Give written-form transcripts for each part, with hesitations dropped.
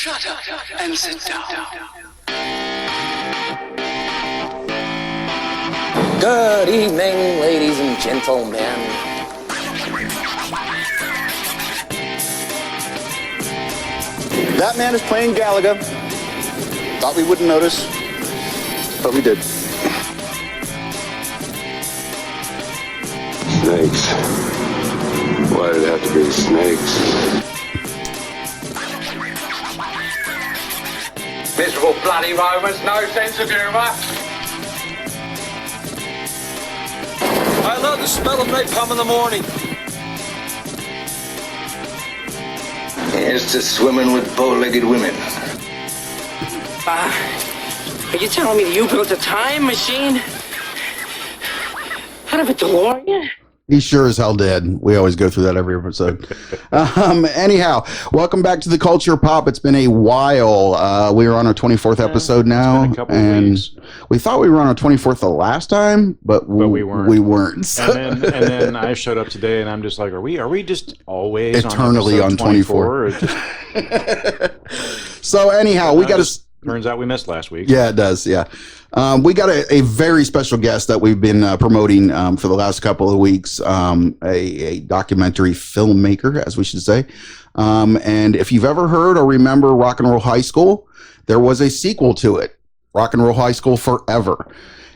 Shut up and sit down. Good evening, ladies and gentlemen. That man is playing Galaga. Thought we wouldn't notice, but we did. Snakes. Why did it have to be snakes? Miserable bloody Romans, no sense of humour. I love the smell of napalm in the morning. Here's to swimming with bow-legged women. Are you telling me that you built a time machine out of a DeLorean? He sure as hell did. We always go through that every episode. Anyhow, welcome back to the Culture Pop. It's been a while. We are on our 24th episode now, and we thought we were on our 24th the last time, but we weren't. We weren't. And then I showed up today, and I'm just like, are we just always eternally on 24? So anyhow, we got to. Turns out we missed last week. Yeah, it does. Yeah. We got a very special guest that we've been promoting for the last couple of weeks, a documentary filmmaker, as we should say. And if you've ever heard or remember Rock and Roll High School, there was a sequel to it, Rock and Roll High School Forever.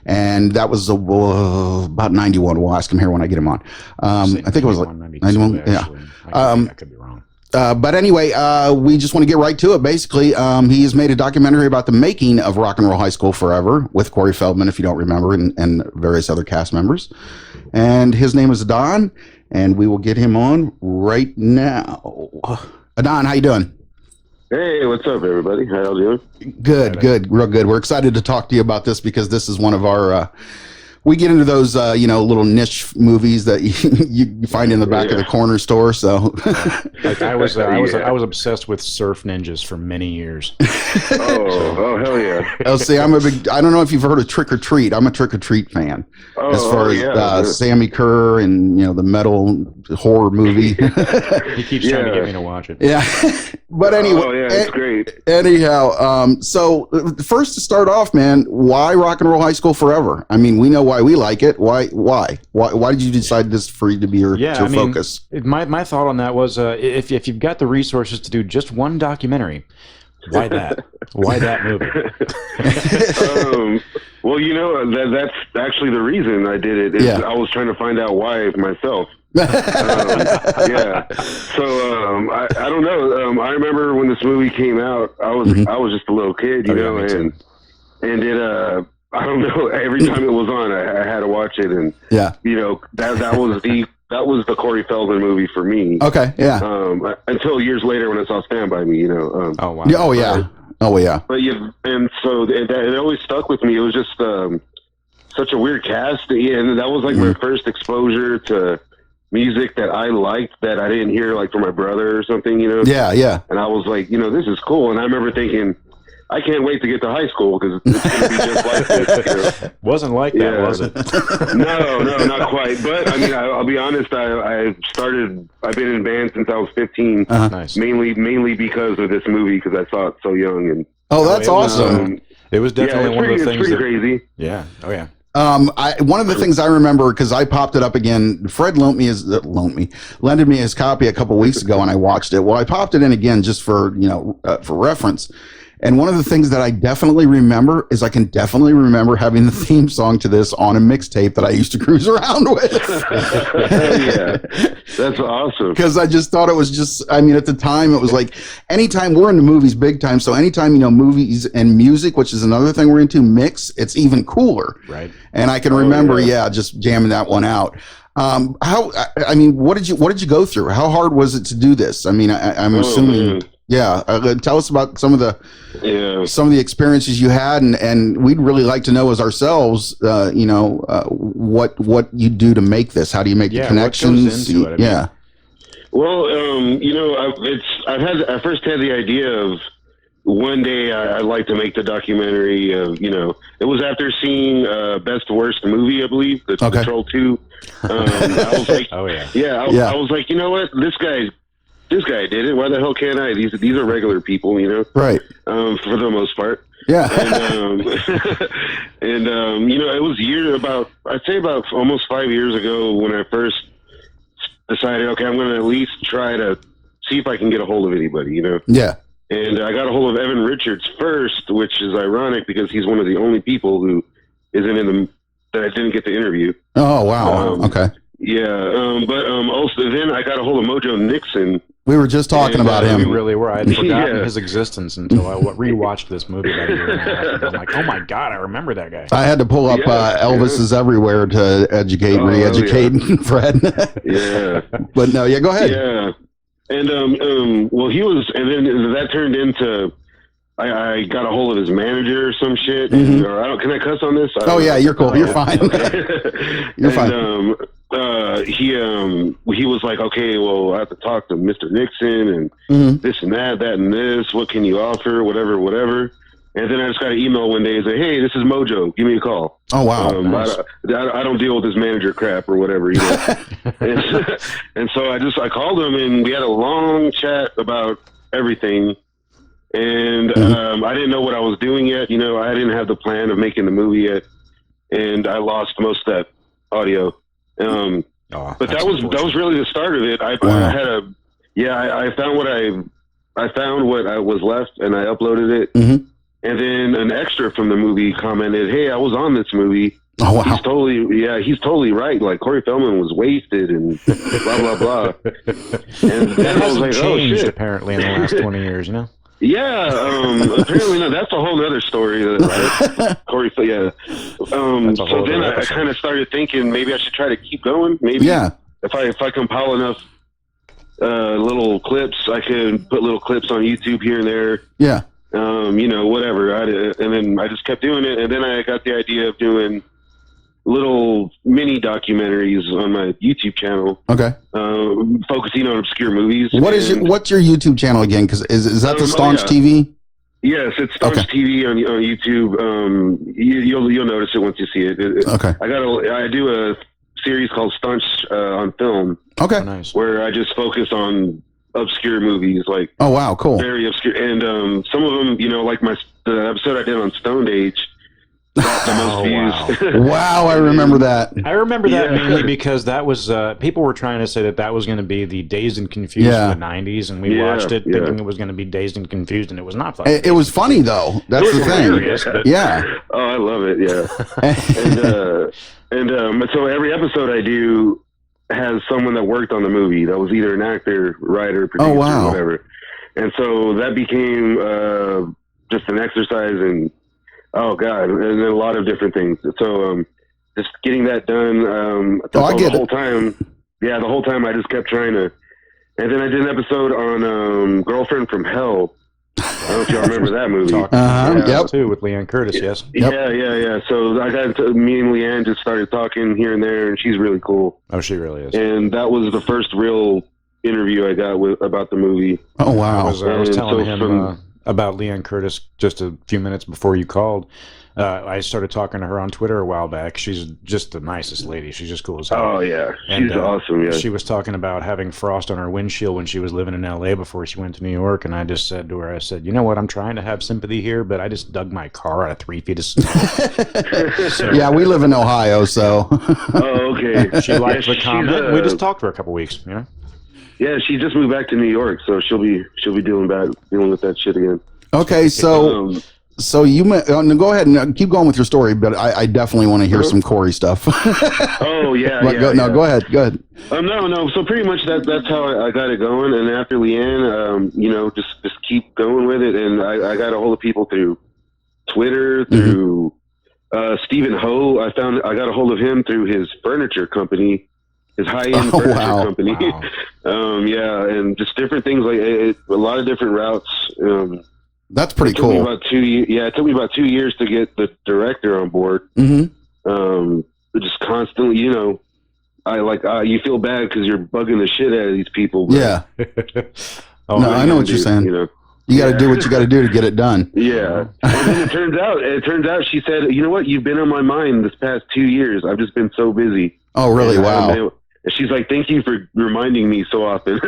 And that was about 91. We'll ask him here when I get him on. I think it was like 91. Yeah. I could be wrong. But anyway, we just want to get right to it. Basically, he has made a documentary about the making of Rock and Roll High School Forever with Corey Feldman, if you don't remember, and various other cast members. And his name is Adan, and we will get him on right now. Adan, how you doing? Hey, what's up, everybody? How y'all doing? Good, real good. We're excited to talk to you about this because this is one of our... we get into those, little niche movies that you find in the back of the corner store. So, like I was obsessed with surf ninjas for many years. Oh, hell yeah! See, I don't know if you've heard of Trick or Treat. I'm a Trick or Treat fan. As far as Sammy Kerr and the metal horror movie. He keeps trying to get me to watch it. Yeah, but anyway, it's great. Anyhow, so first to start off, man, why Rock and Roll High School Forever? I mean, we know why we like it. Why did you decide this for you to be your focus? My thought on that was if you've got the resources to do just one documentary, why that? Why that movie? Well, that's actually the reason I did it. I was trying to find out why myself. Yeah. So I don't know. I remember when this movie came out, I was just a little kid, and it I don't know. Every time it was on, I had to watch it, and that was the Corey Feldman movie for me. Okay, yeah. Until years later when I saw Stand By Me, Oh wow. Oh yeah. But and so it always stuck with me. It was just such a weird cast, and that was like my first exposure to music that I liked that I didn't hear like from my brother or something, Yeah. And I was like, this is cool, and I remember thinking, I can't wait to get to high school because it's going to be just like this. Wasn't like that, was it? No, not quite. But I mean, I'll be honest. I've been in band since I was 15. Nice. Mainly because of this movie because I saw it so young. And that's awesome. It was definitely one of the things. It's pretty crazy. Yeah. Oh yeah. One of the things I remember, because I popped it up again, Fred lended me his copy a couple weeks ago, and I watched it. Well, I popped it in again just for for reference. And one of the things that I definitely remember is I can definitely remember having the theme song to this on a mixtape that I used to cruise around with. Yeah, that's awesome. Because I just thought it was at the time, it was like, anytime we're into movies big time. So anytime, movies and music, which is another thing we're into, mix, it's even cooler. Right. And I can remember, just jamming that one out. What did you go through? How hard was it to do this? I mean, I'm assuming... Man. Yeah, tell us about some of the experiences you had, and we'd really like to know as ourselves, what you do to make this. How do you make the connections? What goes into it? Well, I first had the idea of one day I'd like to make the documentary of, it was after seeing Best Worst movie, I believe, the Control 2. I was like, I was like, you know what, this guy this guy did it. Why the hell can't I? These are regular people, you know? Right. For the most part. Yeah. And you know, it was I'd say about almost 5 years ago when I first decided, okay, I'm going to at least try to see if I can get a hold of anybody, you know? Yeah. And I got a hold of Evan Richards first, which is ironic because he's one of the only people who isn't that I didn't get to interview. Oh, wow. Okay. Yeah. But also then I got a hold of Mojo Nixon. We were just talking about him. We really were. I had forgotten Yeah. his existence until I rewatched this movie about a year and a half ago. I'm like, oh my God, I remember that guy. I had to pull up Elvis is Everywhere to re-educate Fred. Yeah. But no, yeah, go ahead. Yeah. And well, he was, and then that turned into, I got a hold of his manager or some shit. Mm-hmm. Or can I cuss on this? Oh yeah, you're cool. You're fine. You're fine. He was like, okay, well, I have to talk to Mr. Nixon and this and that and this. What can you offer? Whatever. And then I just got an email one day and say, hey, this is Mojo. Give me a call. Oh, wow. Nice. I don't deal with this manager crap or whatever, you know. and so I called him and we had a long chat about everything. And I didn't know what I was doing yet. You know, I didn't have the plan of making the movie yet. And I lost most of that audio. But that was really the start of it. I found what I was left and I uploaded it. Mm-hmm. And then an extra from the movie commented, hey, I was on this movie. Oh, wow. He's totally right. Like Corey Feldman was wasted and blah, blah, blah. And then I was like, changed, oh shit. Apparently in the last 20 years, you know? Yeah, apparently not. That's a whole other story. Right? Corey, yeah. So then I kind of started thinking maybe I should try to keep going. Maybe if I compile enough little clips, I could put little clips on YouTube here and there. Yeah. You know, whatever. And then I just kept doing it. And then I got the idea of doing little mini documentaries on my YouTube channel. Okay. Focusing on obscure movies. What's your YouTube channel again? Because is that the Staunch TV? Yes, it's Staunch TV on YouTube. You'll notice it once you see it. Okay. I do a series called Staunch on Film. Okay. Oh, nice. Where I just focus on obscure movies, like cool, very obscure, and some of them, you know, like the episode I did on Stoned Age got the most views. Wow, I remember that. I remember that mainly because that was people were trying to say that was going to be the Dazed and Confused of the 90s, and we watched it thinking it was going to be Dazed and Confused, and it was not funny. It was funny though. That's the thing. Yeah. Oh, I love it. Yeah. and so every episode I do has someone that worked on the movie that was either an actor, writer, producer, whatever. And so that became just an exercise in, and then a lot of different things. So just getting that done the whole time I just kept trying to. And then I did an episode on Girlfriend from Hell. I don't know if y'all remember that movie. Too, with Leanne Curtis, yes. Yep. Yeah. So me and Leanne just started talking here and there, and she's really cool. Oh, she really is. And that was the first real interview I got about the movie. Oh, wow. I was telling him about Leanne Curtis just a few minutes before you called. I started talking to her on Twitter a while back. She's just the nicest lady. She's just cool as hell. Oh, yeah. She's awesome, yeah. She was talking about having frost on her windshield when she was living in L.A. before she went to New York, and I just said to her, you know what, I'm trying to have sympathy here, but I just dug my car out of 3 feet of snow. Yeah, we live in Ohio, so. Oh, okay. She liked the comment. We just talked for a couple weeks, you know? Yeah, she just moved back to New York, so she'll be dealing with that shit again. Okay, so you go ahead and keep going with your story, but I definitely want to hear some Corey stuff. Oh yeah, go ahead. No. So pretty much that's how I got it going, and after Leanne, you know, just keep going with it, and I got a hold of people through Twitter, through Stephen Ho. I got a hold of him through his furniture company. His high-end furniture company. Wow. And just different things, like a lot of different routes. That's pretty cool. It took me about 2 years to get the director on board. Mm-hmm. Just constantly, you know, you feel bad because you're bugging the shit out of these people. Yeah. I know what you're saying. You know, you got to do what you got to do to get it done. Yeah. And then it turns out she said, you know what, you've been on my mind this past 2 years. I've just been so busy. Oh, really? Wow. And she's like, "Thank you for reminding me so often." So,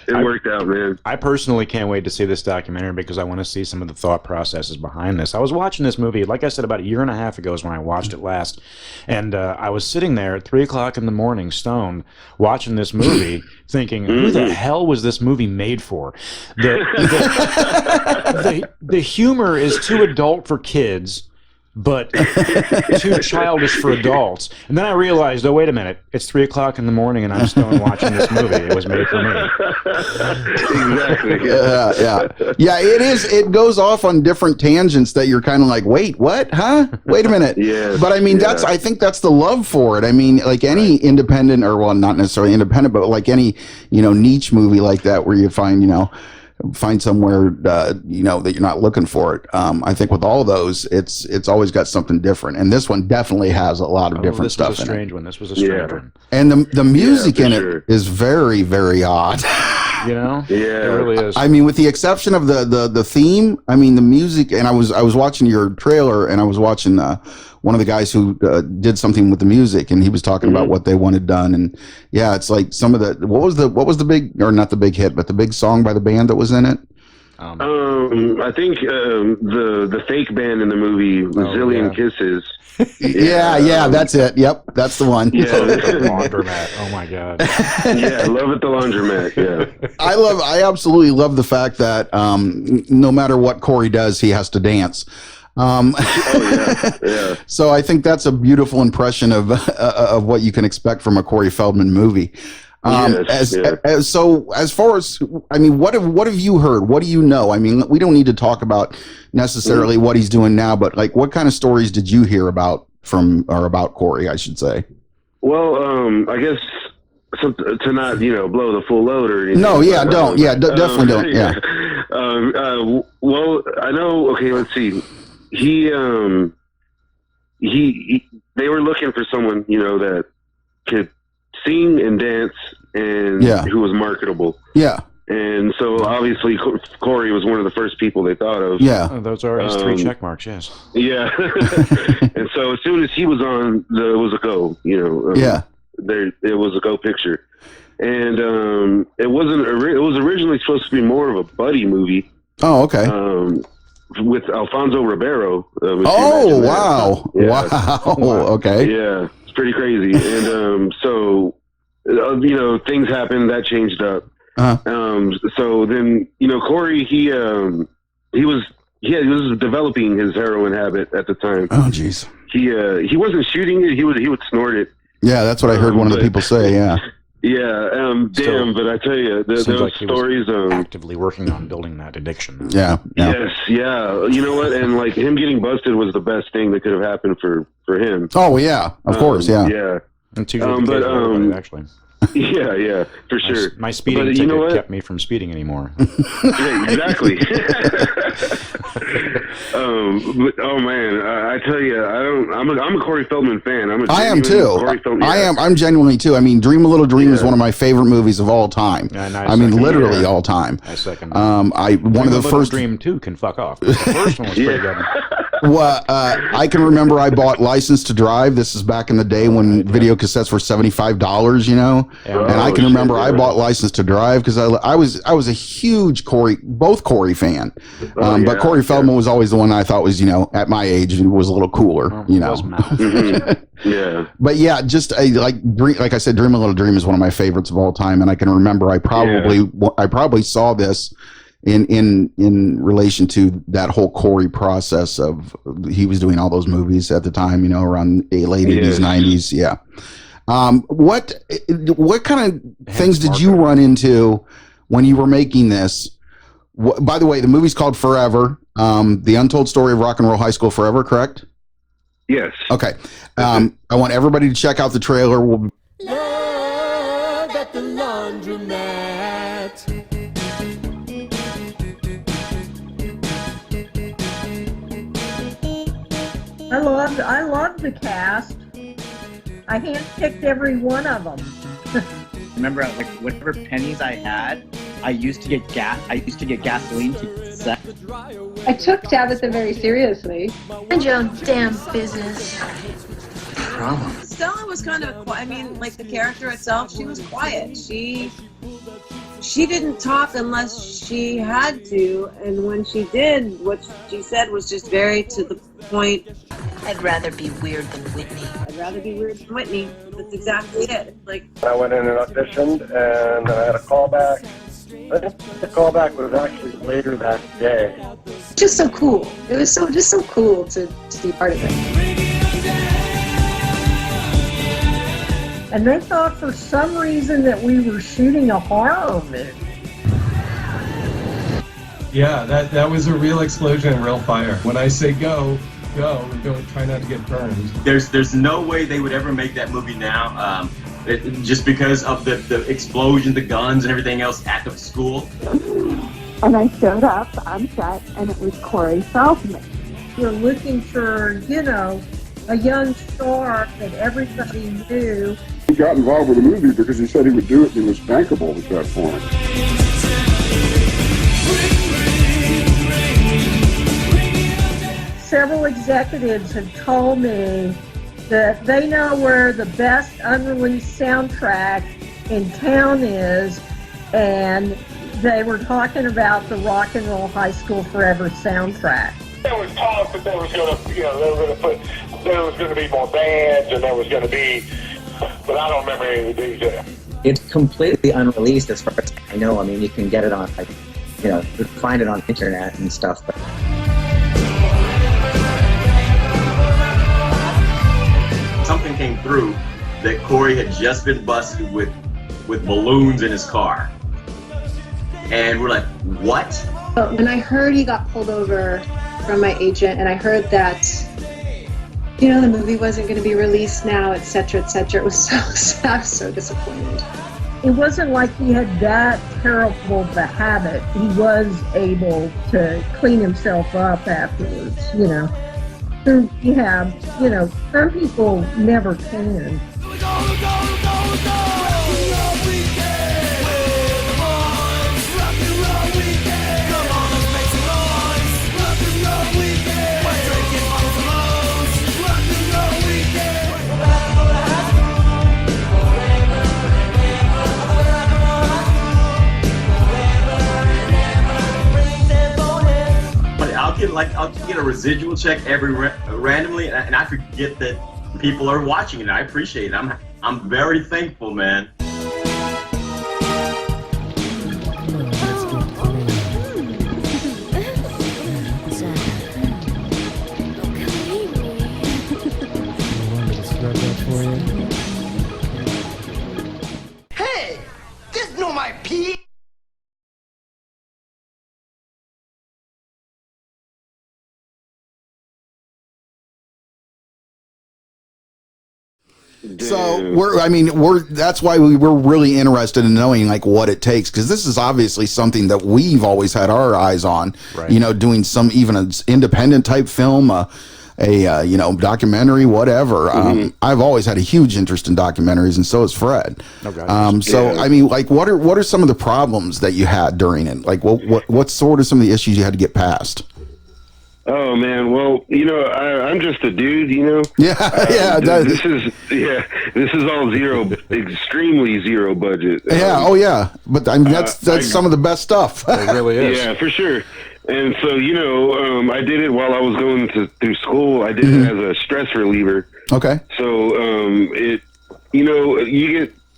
it worked out, man. I personally can't wait to see this documentary because I want to see some of the thought processes behind this. I was watching this movie, like I said, about a year and a half ago is when I watched it last. And I was sitting there at 3 o'clock in the morning, stoned, watching this movie, thinking, who the hell was this movie made for? The humor is too adult for kids, but too childish for adults. And then I realized, oh, wait a minute, it's 3 o'clock in the morning and I'm stoned watching this movie. It was made for me. Exactly. Yeah, it is. It goes off on different tangents that you're kind of like, wait, what? Huh? Wait a minute. Yeah. But I mean, I think that's the love for it. I mean, like any independent, or well, not necessarily independent, but like any, niche movie like that where you find somewhere that you're not looking for it. I think with all those, it's always got something different, and this one definitely has a lot of different stuff. This was a strange one. This was a strange one. And the music in it is very, very odd. Yeah, it really is. I mean, with the exception of the theme, I mean the music. And I was watching your trailer, and I was watching one of the guys who did something with the music, and he was talking about what they wanted done. And yeah, it's like some of the what was the big, or not the big hit, but the big song by the band that was in it. I think the fake band in the movie, Zillion Kisses. Yeah, that's it. Yep, that's the one. Yeah, the laundromat. Oh my god. Yeah, Love at the Laundromat. Yeah. I absolutely love the fact that no matter what Corey does, he has to dance. Yeah. So I think that's a beautiful impression of what you can expect from a Corey Feldman movie. So as far as, I mean, what have you heard? What do you know? I mean, we don't need to talk about necessarily what he's doing now, but like, what kind of stories did you hear about about Corey, I should say? Well, I guess to not, blow the full load or anything. No, yeah, don't. Yeah, definitely don't. Yeah. Well, I know. Okay, let's see. He they were looking for someone, that could sing and dance and who was marketable. Yeah. And so obviously Corey was one of the first people they thought of. Yeah. Oh, those are his 3 check marks, yes. Yeah. And so as soon as he was on, it was a go, it was a go picture. And it was originally supposed to be more of a buddy movie. Oh, okay. With Alfonso Ribeiro. Oh, wow. Yeah. Wow. Okay. Yeah. It's pretty crazy. And so, things happened that changed up. So then, Corey, he was developing his heroin habit at the time. Oh, geez. He wasn't shooting it. He would snort it. Yeah, that's what I heard one of the people say. Yeah. Yeah. But I tell you, those like stories. Actively working on building that addiction. Yeah. Yes. Yeah. You know what? And like him getting busted was the best thing that could have happened for him. Oh yeah, of course. Yeah. Yeah. And to actually. Yeah, for sure. My speeding ticket kept me from speeding anymore. Yeah, exactly. Oh man, I tell you, I'm a Corey Feldman fan. I am too. I'm genuinely too. I mean, Dream a Little Dream is one of my favorite movies of all time. I mean, literally all time. I second. One of the first Dream 2 can fuck off. The first one was pretty good. Well, I can remember I bought License to Drive. This is back in the day when video cassettes were $75, and I can remember I bought License to Drive because I was a huge both Corey fan. But Corey Feldman was always the one I thought was, at my age, was a little cooler, Yeah. But yeah, just like I said, Dream a Little Dream is one of my favorites of all time, and I can remember I probably saw this in relation to that whole Corey process of he was doing all those movies at the time, around the late 80s, 90s. Yeah. What kind of things did you run into when you were making this? By the way, the movie's called Forever, The Untold Story of Rock and Roll High School Forever, correct? Yes. Okay. I want everybody to check out the trailer. Love at the laundromat. I loved the cast. I handpicked every one of them. Remember, like whatever pennies I had, I used to get gasoline to set. I took Tabitha very seriously. Mind your own damn business. problem? Stella was kind of, I mean, like the character itself, she was quiet. She didn't talk unless she had to, and when she did, what she said was just very to the point. I'd rather be weird than Whitney. I'd rather be weird than Whitney. That's exactly it. Like, I went in and auditioned, and I had a callback. I think the callback was actually later that day. Just so cool. It was just so cool to be part of it. And they thought for some reason that we were shooting a horror movie. Yeah, that was a real explosion and real fire. When I say go, and don't try not to get burned. There's no way they would ever make that movie now, just because of the explosion, the guns, and everything else at the school. And I showed up on set, and it was Corey Feldman. You're looking for, a young star that everybody knew. He got involved with the movie because he said he would do it and he was bankable at that point. Several executives have told me that they know where the best unreleased soundtrack in town is, and they were talking about the Rock and Roll High School Forever soundtrack. There was talk that there was going to, there was going to be more bands, and there was going to be, but I don't remember any of the details. It's completely unreleased as far as I know. I mean, you can get it on, you can find it on the internet and stuff. But something came through that Corey had just been busted with balloons in his car. And we're like, what? But when I heard he got pulled over from my agent, and I heard that, the movie wasn't going to be released now, etc., etc., it was I was so disappointed. It wasn't like he had that terrible of a habit. He was able to clean himself up afterwards, So you have, some people never can. I'll get a residual check randomly, and I forget that people are watching it. I appreciate it. I'm very thankful, man. Hey, just know my pee. So that's why we were really interested in knowing what it takes, because this is obviously something that we've always had our eyes on, right. Doing some even an independent type film, a documentary, whatever. Mm-hmm. I've always had a huge interest in documentaries, and so has Fred. What are some of the problems that you had during it? What's sort of some of the issues you had to get past? Oh man, well, I'm just a dude, Yeah, this is all extremely zero budget. Yeah, but that's some of the best stuff. It really is. Yeah, for sure. And so, I did it while I was going through school. I did it as a stress reliever. Okay. So,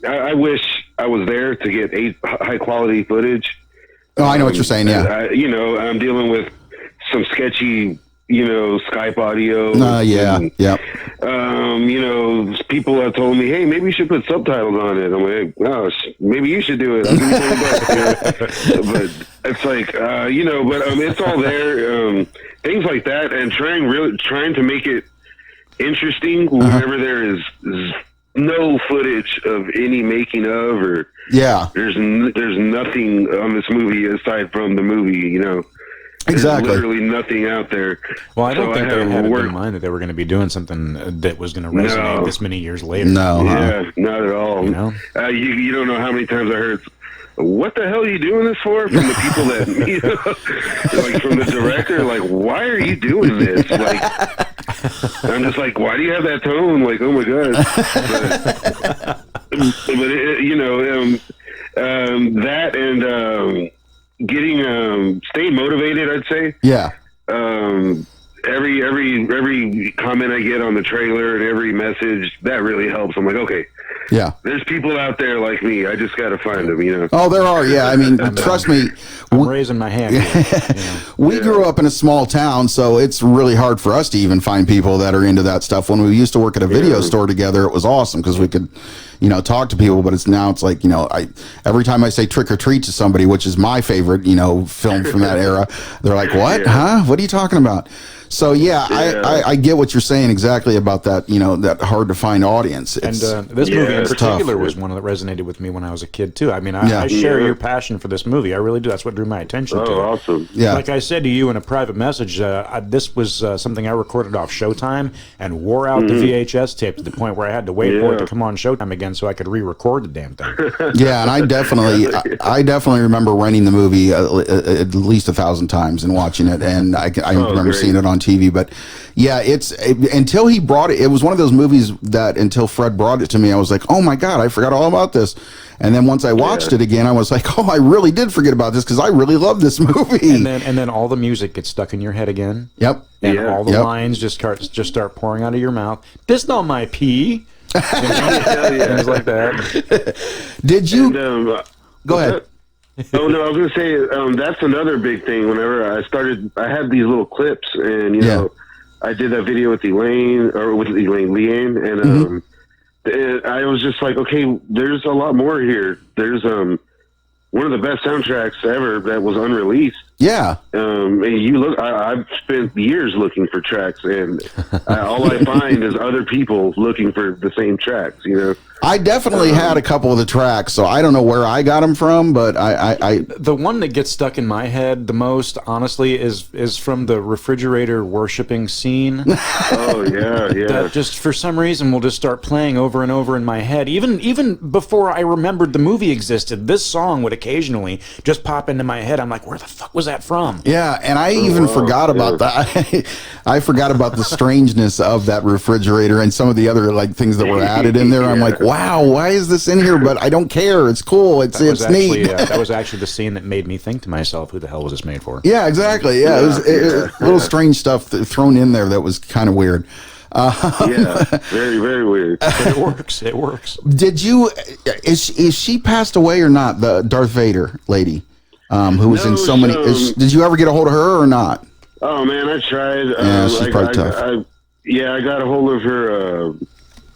I wish I was there to get high quality footage. Oh, I know what you're saying. Yeah. I'm dealing with some sketchy, Skype audio. People have told me, hey, maybe you should put subtitles on it. I'm like, oh, maybe you should do it. But it's like, but it's all there. Things like that, and trying to make it interesting whenever there is no footage of any making of, or there's nothing on this movie aside from the movie, Exactly. There's literally nothing out there. Well, I don't think they had it in mind that they were going to be doing something that was going to resonate this many years later. No. Yeah, not at all. You don't know how many times I heard, what the hell are you doing this for? From the people that, from the director, why are you doing this? And I'm just like, why do you have that tone? Like, oh my god. But that and getting staying motivated, I'd say. Yeah. Every comment I get on the trailer and every message, that really helps. I'm like, okay, yeah, there's people out there like me. I just got to find them, Oh, there are. Yeah, I mean, trust me. I'm raising my hand. We grew up in a small town, so it's really hard for us to even find people that are into that stuff. When we used to work at a video store together, it was awesome because we could, talk to people. But it's like, every time I say Trick or Treat to somebody, which is my favorite, film from that era, they're like, what? Huh? What are you talking about? So I get what you're saying exactly about that, that hard to find audience. And this movie in particular was one that resonated with me when I was a kid too. I mean, I share your passion for this movie. I really do. That's what drew my attention to it. Awesome. Yeah. Like I said to you in a private message, this was something I recorded off Showtime and wore out the VHS tape to the point where I had to wait for it to come on Showtime again so I could re-record the damn thing. Yeah, and I definitely remember renting the movie at least 1,000 times and watching it, and I remember seeing it on TV. But yeah, until he brought it, it was one of those movies that until Fred brought it to me, I was like, oh my god, I forgot all about this. And then once I watched it again, I was like, oh, I really did forget about this because I really love this movie. And then all the music gets stuck in your head again. Yep. And all the lines just start pouring out of your mouth. This not my pee. Things like that. Did you go ahead? Oh no, I was gonna say that's another big thing. Whenever I had these little clips, and I did that video with Leanne, and I was just like, okay, there's a lot more here. There's one of the best soundtracks ever that was unreleased. Yeah. And I've spent years looking for tracks, and all I find is other people looking for the same tracks. I definitely had a couple of the tracks, so I don't know where I got them from, but I the one that gets stuck in my head the most, honestly, is from the refrigerator worshiping scene. Oh yeah. That just for some reason will just start playing over and over in my head. Even before I remembered the movie existed, this song would occasionally just pop into my head. I'm like, where the fuck was that from? Yeah, and I even forgot about that. I forgot about the strangeness of that refrigerator and some of the other things that were added in there. I'm like, wow, why is this in here? But I don't care. It's cool. It's neat. That was actually the scene that made me think to myself, who the hell was this made for? Yeah, exactly. Yeah, it was little strange stuff thrown in there that was kind of weird. Yeah, very, very weird. But it works. Did you? Is she passed away or not? The Darth Vader lady, who was in so many. Did you ever get a hold of her or not? Oh man, I tried. Yeah, she's probably tough. I got a hold of her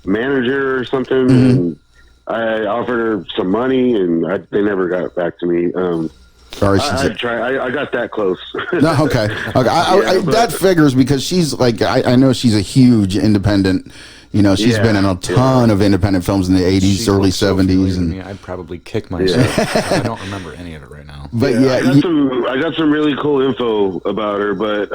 manager or something. And I offered her some money, and they never got back to me. Sorry, I tried. I got that close. No, okay. That figures because she's I know she's a huge independent. She's been in a ton of independent films in the 80s, early 70s, and I'd probably kick myself. I don't remember any of it right now. But I got some really cool info about her, but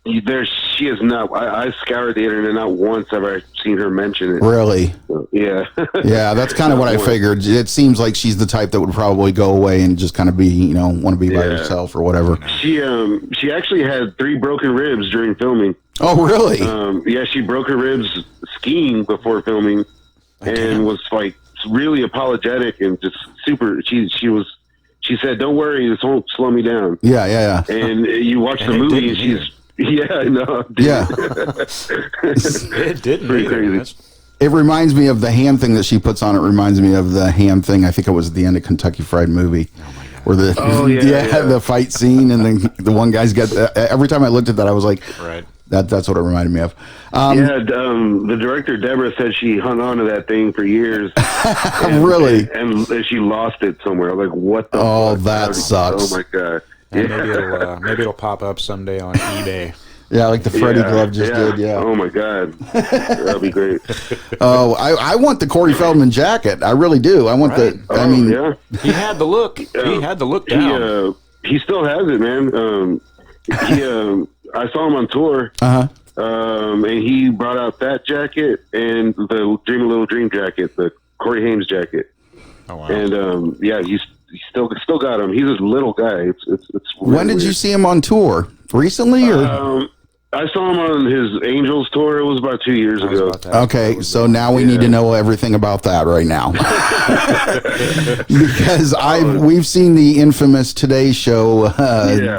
she is not. I scoured the internet. Not once have I seen her mention it. Really? So, yeah. Yeah, that's kind of what I figured. It seems like she's the type that would probably go away and just kind of be, want to be by herself or whatever. She actually had 3 broken ribs during filming. Oh, really? Yeah, she broke her ribs skiing before filming, and was really apologetic and just super. She said, "Don't worry, this won't slow me down." Yeah. And you watch the movie, and she's. Yeah, no. Yeah. It didn't. Pretty crazy. It reminds me of the ham thing that she puts on. It reminds me of the ham thing. I think it was at the end of Kentucky Fried Movie. Oh my God. Where the fight scene, and then the one guy's got. Every time I looked at that, I was like, right. That's what it reminded me of. The director Deborah said she hung on to that thing for years. Really? And she lost it somewhere. I'm like, what the? Oh, fuck? that sucks. Oh my God. And maybe it'll pop up someday on eBay. Yeah, like the Freddie Glove just did. Yeah. Oh my God, that'd be great. Oh, I want the Corey Feldman jacket. I really do. I want the. I mean, he had the look. He had the look down. He still has it, man. I saw him on tour. And he brought out that jacket and the Dream a Little Dream jacket, the Corey Haim's jacket. Oh wow. And he's still got him. He's a little guy. It's when did you see him on tour? Recently or? I saw him on his Angels tour. It was about 2 years ago. Okay, so now we need to know everything about that right now. Because we've seen the infamous Today Show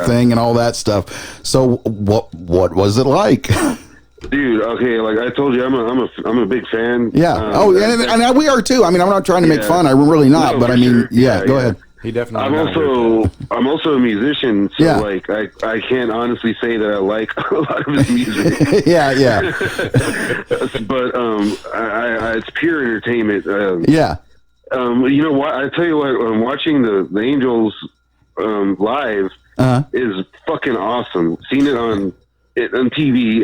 thing and all that stuff. So what was it like? Dude, okay, like I told you, I'm a big fan. Yeah. And we are too. I mean, I'm not trying to make fun. I'm really not. No, but I mean, sure. go ahead. He definitely. I'm also a musician, so like I can't honestly say that I like a lot of his music. yeah. But it's pure entertainment. You know what? I tell you what, watching the Angels live is fucking awesome. Seen it on TV,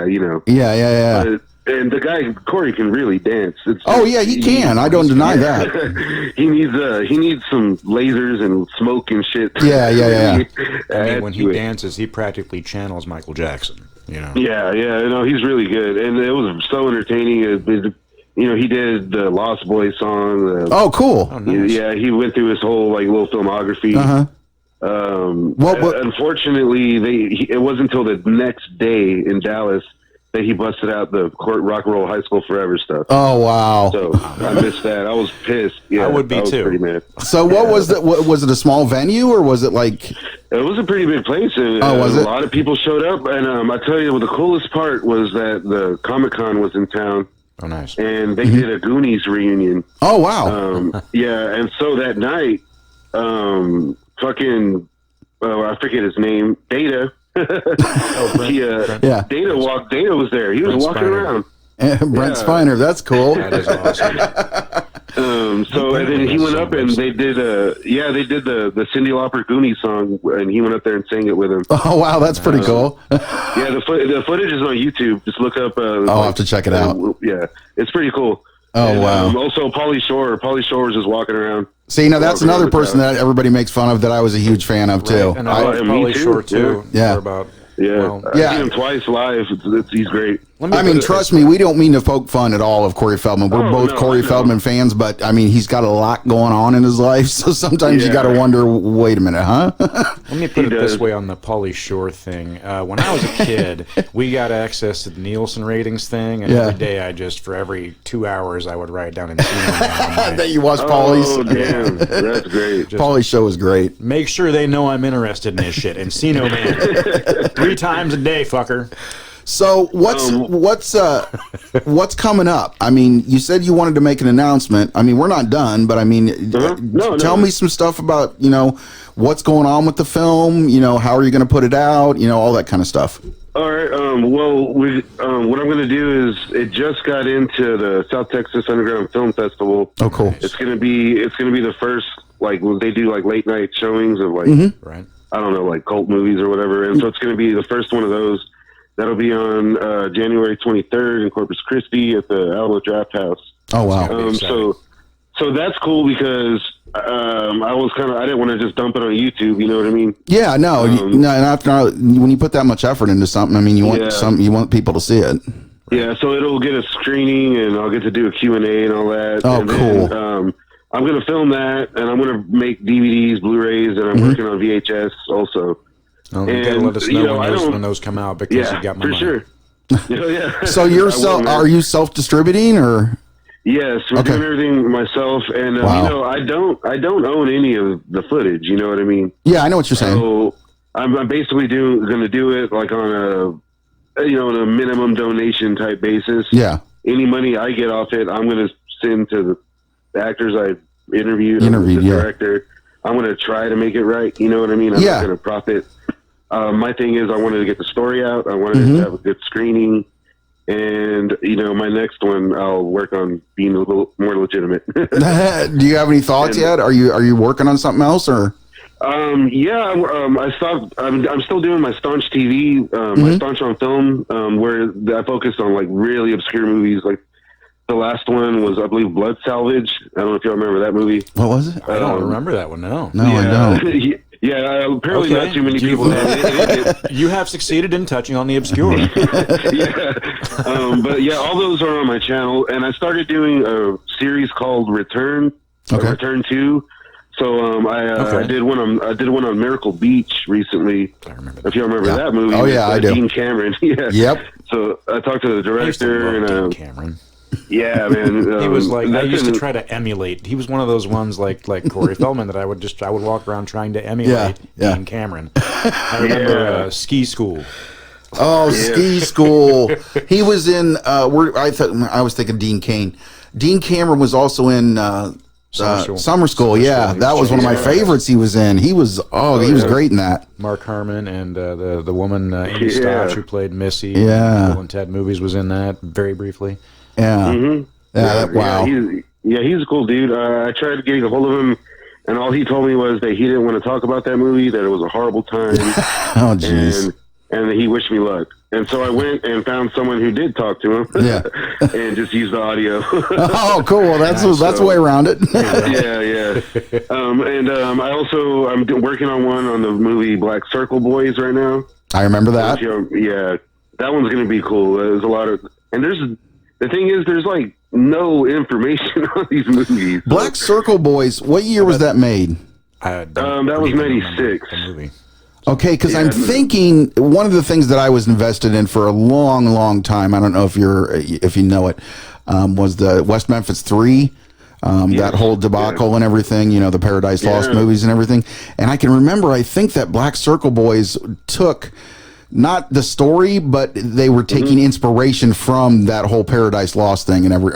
you know. Yeah. And the guy Corey can really dance. He can. I don't deny that. he needs some lasers and smoke and shit. Yeah. I mean, when he dances, he practically channels Michael Jackson. You know. Yeah. No, he's really good, and it was so entertaining. You know, he did the Lost Boys song. Oh, cool. Oh, nice. Yeah, he went through his whole like little filmography. Unfortunately, it wasn't until the next day in Dallas that he busted out the Rock and Roll High School Forever stuff. Oh, wow. So I missed that. I was pissed. Yeah, I would be was too. Pretty mad. So what was that? Was it a small venue or was it like? It was a pretty big place, and was it? A lot of people showed up. And I tell you, the coolest part was that the Comic-Con was in town. Oh, nice. And they did a Goonies reunion. Oh, wow. And so that night, I forget his name, Data. Data was there. He was walking around. Brent Spiner, that's cool. That is awesome. And then he went up and they did the Cyndi Lauper Goonies song, and he went up there and sang it with him. Oh wow, that's pretty cool. The footage is on YouTube. Just look up. I'll have to check it out. Yeah, it's pretty cool. Oh wow. Also, Pauly Shore was just walking around. See, now that's another person that everybody makes fun of that I was a huge fan of too. Right. And I love Pauly Shore too. Yeah. I've seen him twice live. He's great. I mean, trust me, we don't mean to poke fun at all of Corey Feldman. We're both Corey Feldman fans, but I mean, he's got a lot going on in his life, so sometimes you got to wonder, wait a minute, huh? Let me put it this way on the Pauly Shore thing. When I was a kid, we got access to the Nielsen ratings thing, and every day for every 2 hours, I would write down and see that you watch Pauly's. Oh, damn. That's great. Pauly's show is great. Make sure they know I'm interested in this shit. Encino Man. 3 times a day, fucker. So what's coming up? I mean, you said you wanted to make an announcement. I mean, we're not done, but I mean, tell me some stuff about, what's going on with the film, how are you going to put it out, all that kind of stuff. All right. What I'm going to do is it just got into the South Texas Underground Film Festival. Oh, cool. It's going to be the first, like, they do like late night showings of like, right. I don't know, like cult movies or whatever. And so it's going to be the first one of those. That'll be on January 23rd in Corpus Christi at the Alamo Draft House. Oh wow! So that's cool because I didn't want to just dump it on YouTube. You know what I mean? Yeah, no. And after when you put that much effort into something, I mean, you want people to see it. Yeah, so it'll get a screening, and I'll get to do a Q&A and all that. Oh, and cool. Then, I'm going to film that, and I'm going to make DVDs, Blu-rays, and I'm working on VHS also. You gotta let us know when those come out because you got my money. Sure. So are you self-distributing or? Yes, we're doing everything myself, and I don't own any of the footage. You know what I mean? Yeah, I know what you're saying. So I'm basically going to do it like on on a minimum donation type basis. Yeah. Any money I get off it, I'm going to send to the actors I interviewed the director. I'm going to try to make it right. You know what I mean? I'm not going to profit. My thing is I wanted to get the story out. I wanted to have a good screening. And, my next one, I'll work on being a little more legitimate. Do you have any thoughts yet? Are you working on something else or? I stopped. I'm still doing my Staunch TV, my Staunch on Film, where I focused on like really obscure movies. Like the last one was, I believe, Blood Salvage. I don't know if you remember that movie. What was it? I don't remember that one. No, I don't. Apparently not too many people have. You have succeeded in touching on the obscure. All those are on my channel, and I started doing a series called Return, Return 2. So I did one on Miracle Beach recently. I remember if you remember that movie. Oh yeah, I do. Dean Cameron. Yeah. Yep. So I talked to the director Dean Cameron. Yeah, man. He was like I used to try to emulate. He was one of those ones like Corey Feldman that I would walk around trying to emulate Dean Cameron. I remember Ski School. Oh, Ski School. He was in. I was thinking Dean Cain. Dean Cameron was also in Summer School. Yeah, that was one of my favorites. He was in. He was. He was great in that. Mark Harmon and the woman Amy Stotch who played Missy. Yeah. Bill and Ted movies was in that very briefly. Yeah. Wow. He's a cool dude. I tried getting a hold of him, and all he told me was that he didn't want to talk about that movie. That it was a horrible time. Oh, jeez. And he wished me luck. And so I went and found someone who did talk to him. Yeah. And just used the audio. Oh, cool. Well, that's the way around it. Yeah. I'm working on one on the movie Black Circle Boys right now. I remember that. Yeah. That one's going to be cool. There's a lot of, and the thing is, there's like no information on these movies. Black Circle Boys. What year was that made? That was 96. Okay, because I'm thinking one of the things that I was invested in for a long, long time. I don't know if you know it, was the West Memphis 3. That whole debacle and everything. You know, the Paradise Lost movies and everything. And I can remember. I think that Black Circle Boys took not the story, but they were taking inspiration from that whole Paradise Lost thing and what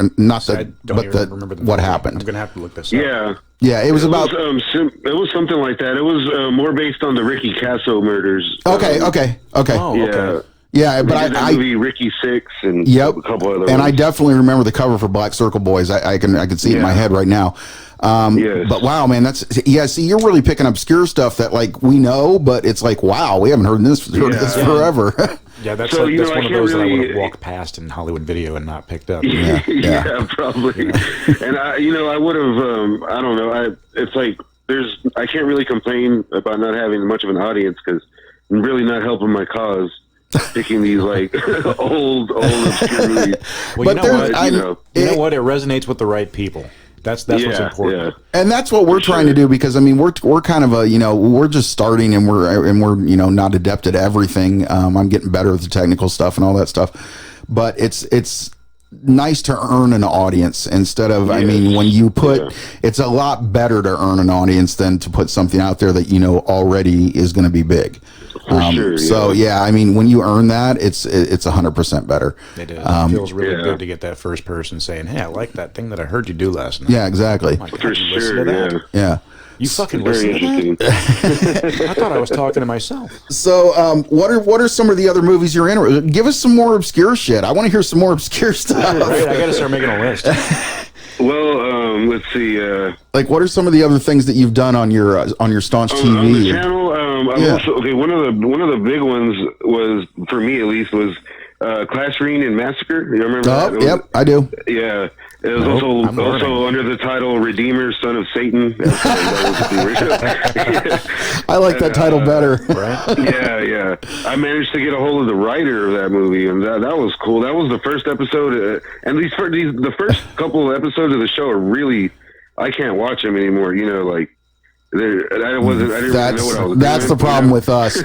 happened. I'm gonna have to look this up. Yeah, it was about. It was something like that. It was more based on the Ricky Casso murders. Okay. Oh, okay. Yeah, but I movie Ricky Six and a couple other. And ones. I definitely remember the cover for Black Circle Boys. I can see it in my head right now. But wow, man, see, you're really picking up obscure stuff that like we know, but it's like wow, we haven't heard this forever. Yeah, that's one of those that I would have walked past in Hollywood Video and not picked up. Yeah, probably. And I would have. I don't know. It's like I can't really complain about not having much of an audience because I'm really not helping my cause. Picking these like old obscure movies. Well, you know what? It resonates with the right people. That's what's important. And that's what we're trying to do because I mean we're kind of we're just starting and we're not adept at everything. I'm getting better at the technical stuff and all that stuff, but it's nice to earn an audience instead of I mean when you put it's a lot better to earn an audience than to put something out there that already is going to be big. So I mean when you earn that it's 100% better. It is. It feels really good to get that first person saying, "Hey, I like that thing that I heard you do last night." Yeah, exactly. Oh my God, you listen to that? Yeah. You fucking listen to that? I thought I was talking to myself. So, what are some of the other movies you're in? Give us some more obscure shit. I want to hear some more obscure stuff. Right, I got to start making a list. Well, let's see. Like, what are some of the other things that you've done on your Staunch TV? On the channel, one of the big ones was for me at least was Class Reunion Massacre. You remember that? Yep, I do. Yeah. It was also under the title Redeemer, Son of Satan. I like that title better. Right? Yeah. I managed to get a hold of the writer of that movie, and that was cool. That was the first episode, and the first couple of episodes of the show are really, I can't watch them anymore. I didn't really know what I was doing. That's the problem with us.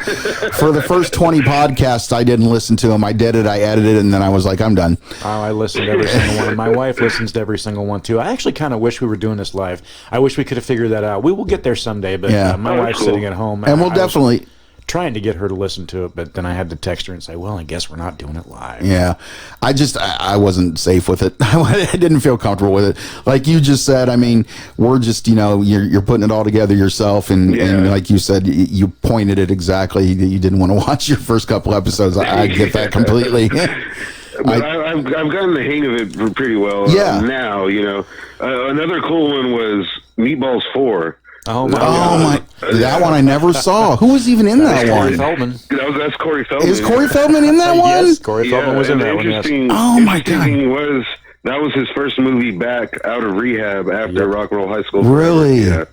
For the first 20 podcasts, I didn't listen to them. I did it, I edited, and then I was like, I'm done. Oh, I listened to every single one. My wife listens to every single one, too. I actually kind of wish we were doing this live. I wish we could have figured that out. We will get there someday, but my wife's sitting at home. And we'll definitely... trying to get her to listen to it, but then I had to text her and say, well, I guess we're not doing it live. Yeah. I wasn't safe with it. I didn't feel comfortable with it. Like you just said, I mean, we're just, you're putting it all together yourself. And like you said, you pointed it exactly that you didn't want to watch your first couple episodes. I get that completely. But I've gotten the hang of it pretty well now, Another cool one was Meatballs 4. Oh my! That one I never saw. Who was even in that one? Corey Feldman. That's Corey Feldman. Is Corey Feldman in that one? Yes, Corey Feldman was in that one. Yes. Oh my God! That was his first movie back out of rehab after Rock and Roll High School. Really? Yeah.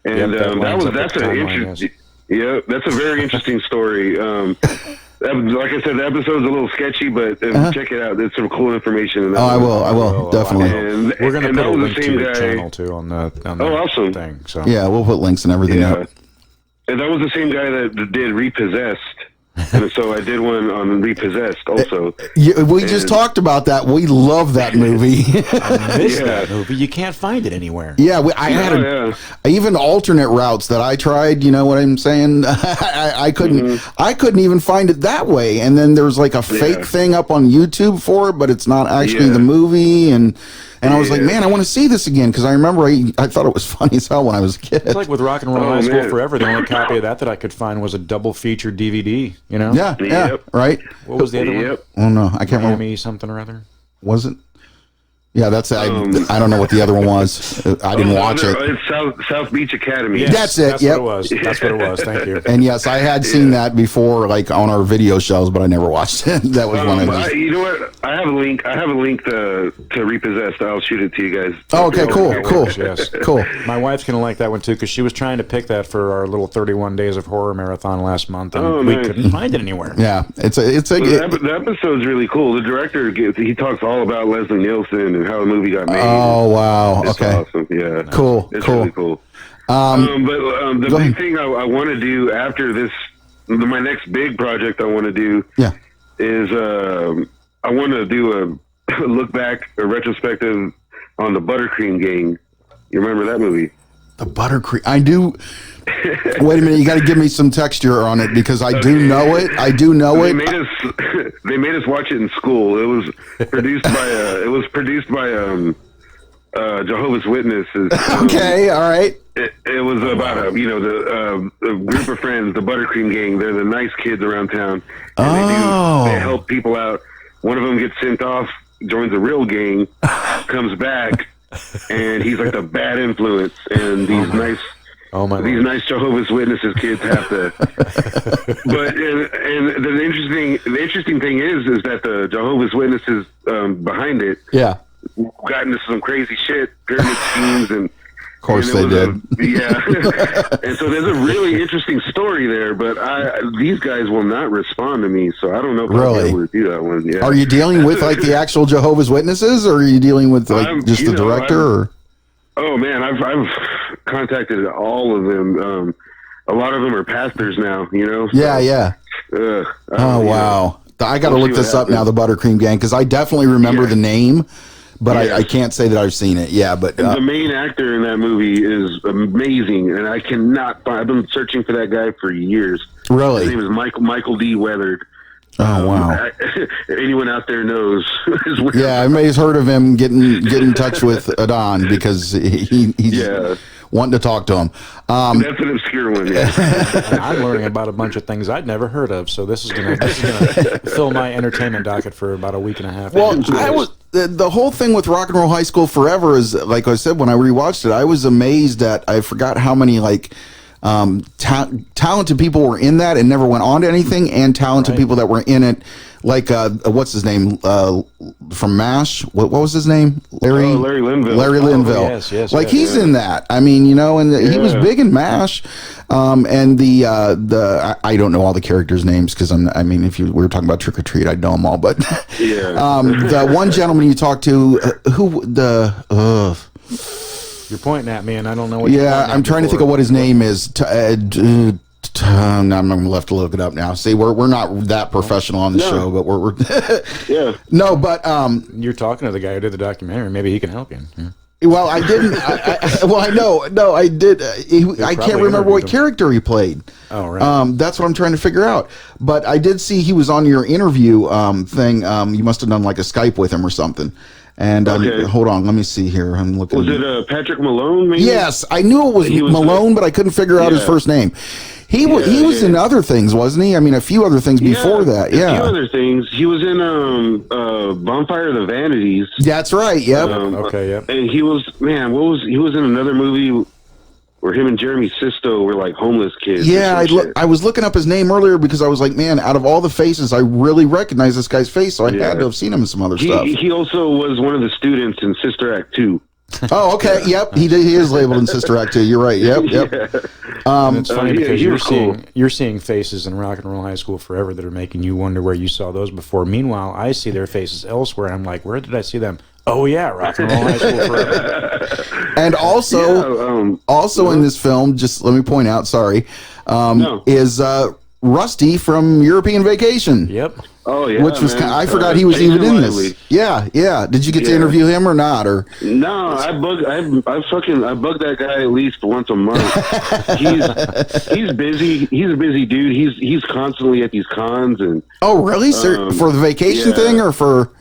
And that's an interesting. Yeah, that's a very interesting story. Like I said, the episode's a little sketchy, but check it out. There's some cool information in that. I will, definitely. And, We're going to put a that was link the to same your guy. channel, too, on the awesome thing. So. Yeah, we'll put links and everything up. And that was the same guy that did Repossessed. And so I did one on Repossessed also. We just talked about that. We love that movie. I missed that movie. You can't find it anywhere. Yeah, I had even alternate routes that I tried. You know what I'm saying? I couldn't. I couldn't even find it that way. And then there's like a fake thing up on YouTube for it, but it's not actually the movie. And I was like, man, I want to see this again because I remember I thought it was funny as hell when I was a kid. It's like with Rock and Roll High School Forever. The only copy of that I could find was a double feature DVD. You know? Yeah, right. What was the other one? Oh no, I can't remember. Miami something or other. Was it? Yeah, that's I don't know what the other one was. I didn't watch it. It's South Beach Academy. Yes, that's it. That's what it was. That's what it was. Thank you. And yes, I had seen that before, like on our video shows, but I never watched it. That was one of those. You know what? I have a link. I have a link to Repossessed. I'll shoot it to you guys. Oh, okay, cool. Yes, cool. My wife's gonna like that one too because she was trying to pick that for our little 31 Days of Horror marathon last month, and we couldn't find it anywhere. Yeah, the episode's really cool. The director he talks all about Leslie Nielsen and how the movie got made. Oh wow! It's awesome. Yeah, cool. It's really cool. But the big thing I want to do after this, my next big project I want to do, is I want to do a look back, a retrospective on the Buttercream Gang. You remember that movie? The Buttercream. I do. Wait a minute, you got to give me some texture on it because I do know it. I do know it. They made us watch it in school. It was produced by Jehovah's Witnesses. Okay, all right. It was about a group of friends, the Buttercream Gang. They're the nice kids around town. And they help people out. One of them gets sent off, joins a real gang, comes back, and he's like the bad influence. And these nice Jehovah's Witnesses kids have to. But and the interesting thing is that the Jehovah's Witnesses behind it, got into some crazy shit, pyramid schemes, and of course they did. And so there's a really interesting story there, but these guys will not respond to me, so I don't know if I'll be able to do that one. Yeah. Are you dealing with like the actual Jehovah's Witnesses, or are you dealing with like just the director? Or? Oh man, I've contacted all of them. A lot of them are pastors now, you know. So, wow! I got to look this up now. The Buttercream Gang, because I definitely remember the name. But I can't say that I've seen it. Yeah, but the main actor in that movie is amazing, and I cannot find. I've been searching for that guy for years. Really, his name is Michael D. Weathered. Oh wow! Anyone out there knows? Yeah, everybody's heard of him. Get in touch with Adan because he's wanting to talk to him. That's an obscure one. Yeah, I'm learning about a bunch of things I'd never heard of. So this is gonna fill my entertainment docket for about a week and a half. Well, the whole thing with Rock and Roll High School Forever is, like I said, when I rewatched it, I was amazed that I forgot how many talented people were in that and never went on to anything, and talented people that were in it, like what's his name from MASH? What was his name? Larry Linville. Larry Linville. Yes. Like he's in that. I mean, you know, and he was big in MASH. And the I don't know all the characters' names because if we were talking about Trick or Treat, I'd know them all. But the one gentleman you talked to, You're pointing at me, and I don't know what. I'm trying to think of what his name is. I'm gonna have to look it up now. See, we're not that professional on the show, but we're No, but you're talking to the guy who did the documentary. Maybe he can help you. Yeah. Well, I didn't. I know. No, I did. I can't remember what character he played. Oh, right. That's what I'm trying to figure out. But I did see he was on your interview thing. You must have done like a Skype with him or something. And hold on, let me see here. I'm looking. Was it Patrick Malone? Maybe? Yes, I knew it was Malone, but I couldn't figure out his first name. He was in other things, wasn't he? I mean, a few other things before that. Yeah, a few other things. He was in Bonfire of the Vanities. That's right. Yep. Yep. And he was he was in another movie where him and Jeremy Sisto were like homeless kids. Yeah, I was looking up his name earlier because I was like, man, out of all the faces, I really recognize this guy's face, so I had to have seen him in some other stuff. He also was one of the students in Sister Act 2. Oh, okay. Yep. He is labeled in Sister Act 2. You're right. Yep. And it's funny because you're seeing faces in Rock and Roll High School Forever that are making you wonder where you saw those before. Meanwhile, I see their faces elsewhere, and I'm like, where did I see them? Oh yeah, Rock and Roll High School Forever. And also in this film, just let me point out, is Rusty from European Vacation. Yep. Oh yeah, which was I forgot he was even in this. Yeah. Did you get to interview him or not? Or no, I bug that guy at least once a month. he's busy. He's a busy dude. He's constantly at these cons and. Oh really? For the vacation thing or for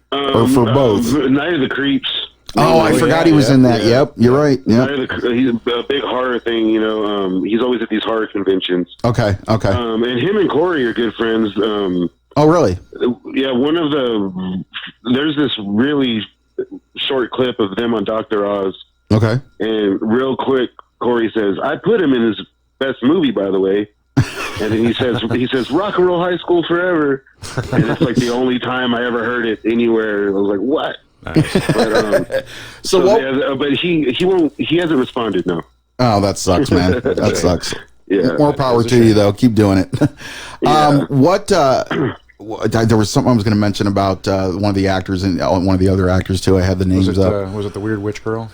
both? Night of the Creeps. Oh, I forgot he was in that. Yeah. Yep, you're right. Yep. He's a big horror thing, he's always at these horror conventions. Okay. And him and Corey are good friends. Oh, really? Yeah, there's this really short clip of them on Dr. Oz. Okay. And real quick, Corey says, I put him in his best movie, by the way. And then he says, Rock and Roll High School Forever. And it's like the only time I ever heard it anywhere. I was like, what? Nice. But he hasn't responded, no. Oh, that sucks, man. That sucks. Yeah. More power to you, though. Keep doing it. There was something I was going to mention about one of the actors and one of the other actors, too. I had the names up. Was it the weird witch girl?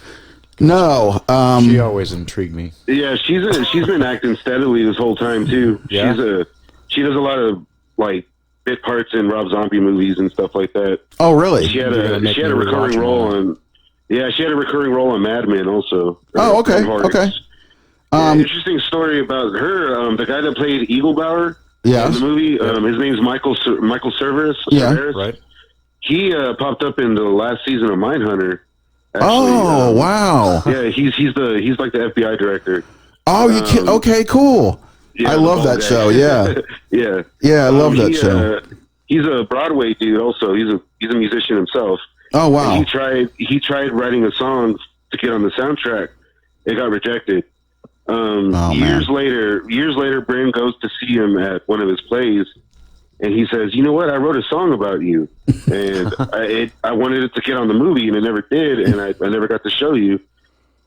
No. She always intrigued me. Yeah, she's been acting steadily this whole time, too. Yeah. She does a lot of, like, bit parts in Rob Zombie movies and stuff like that. Oh, really? She had a recurring role on. Yeah, she had a recurring role on Mad Men also. Oh, okay. Okay. Interesting story about her. The guy that played Eagle Bauer in the movie. His name's Michael Cerveris. Yeah, right. He popped up in the last season of Mindhunter. Actually, oh, wow. Yeah, he's like the FBI director. Oh, you can. Okay, cool. Yeah, I love that show. Yeah. Yeah, I love that show. He's a Broadway dude. Also, he's a musician himself. Oh wow. And he tried writing a song to get on the soundtrack. It got rejected. Years later, Bryn goes to see him at one of his plays, and he says, "You know what? I wrote a song about you, and I wanted it to get on the movie, and it never did, and I never got to show you."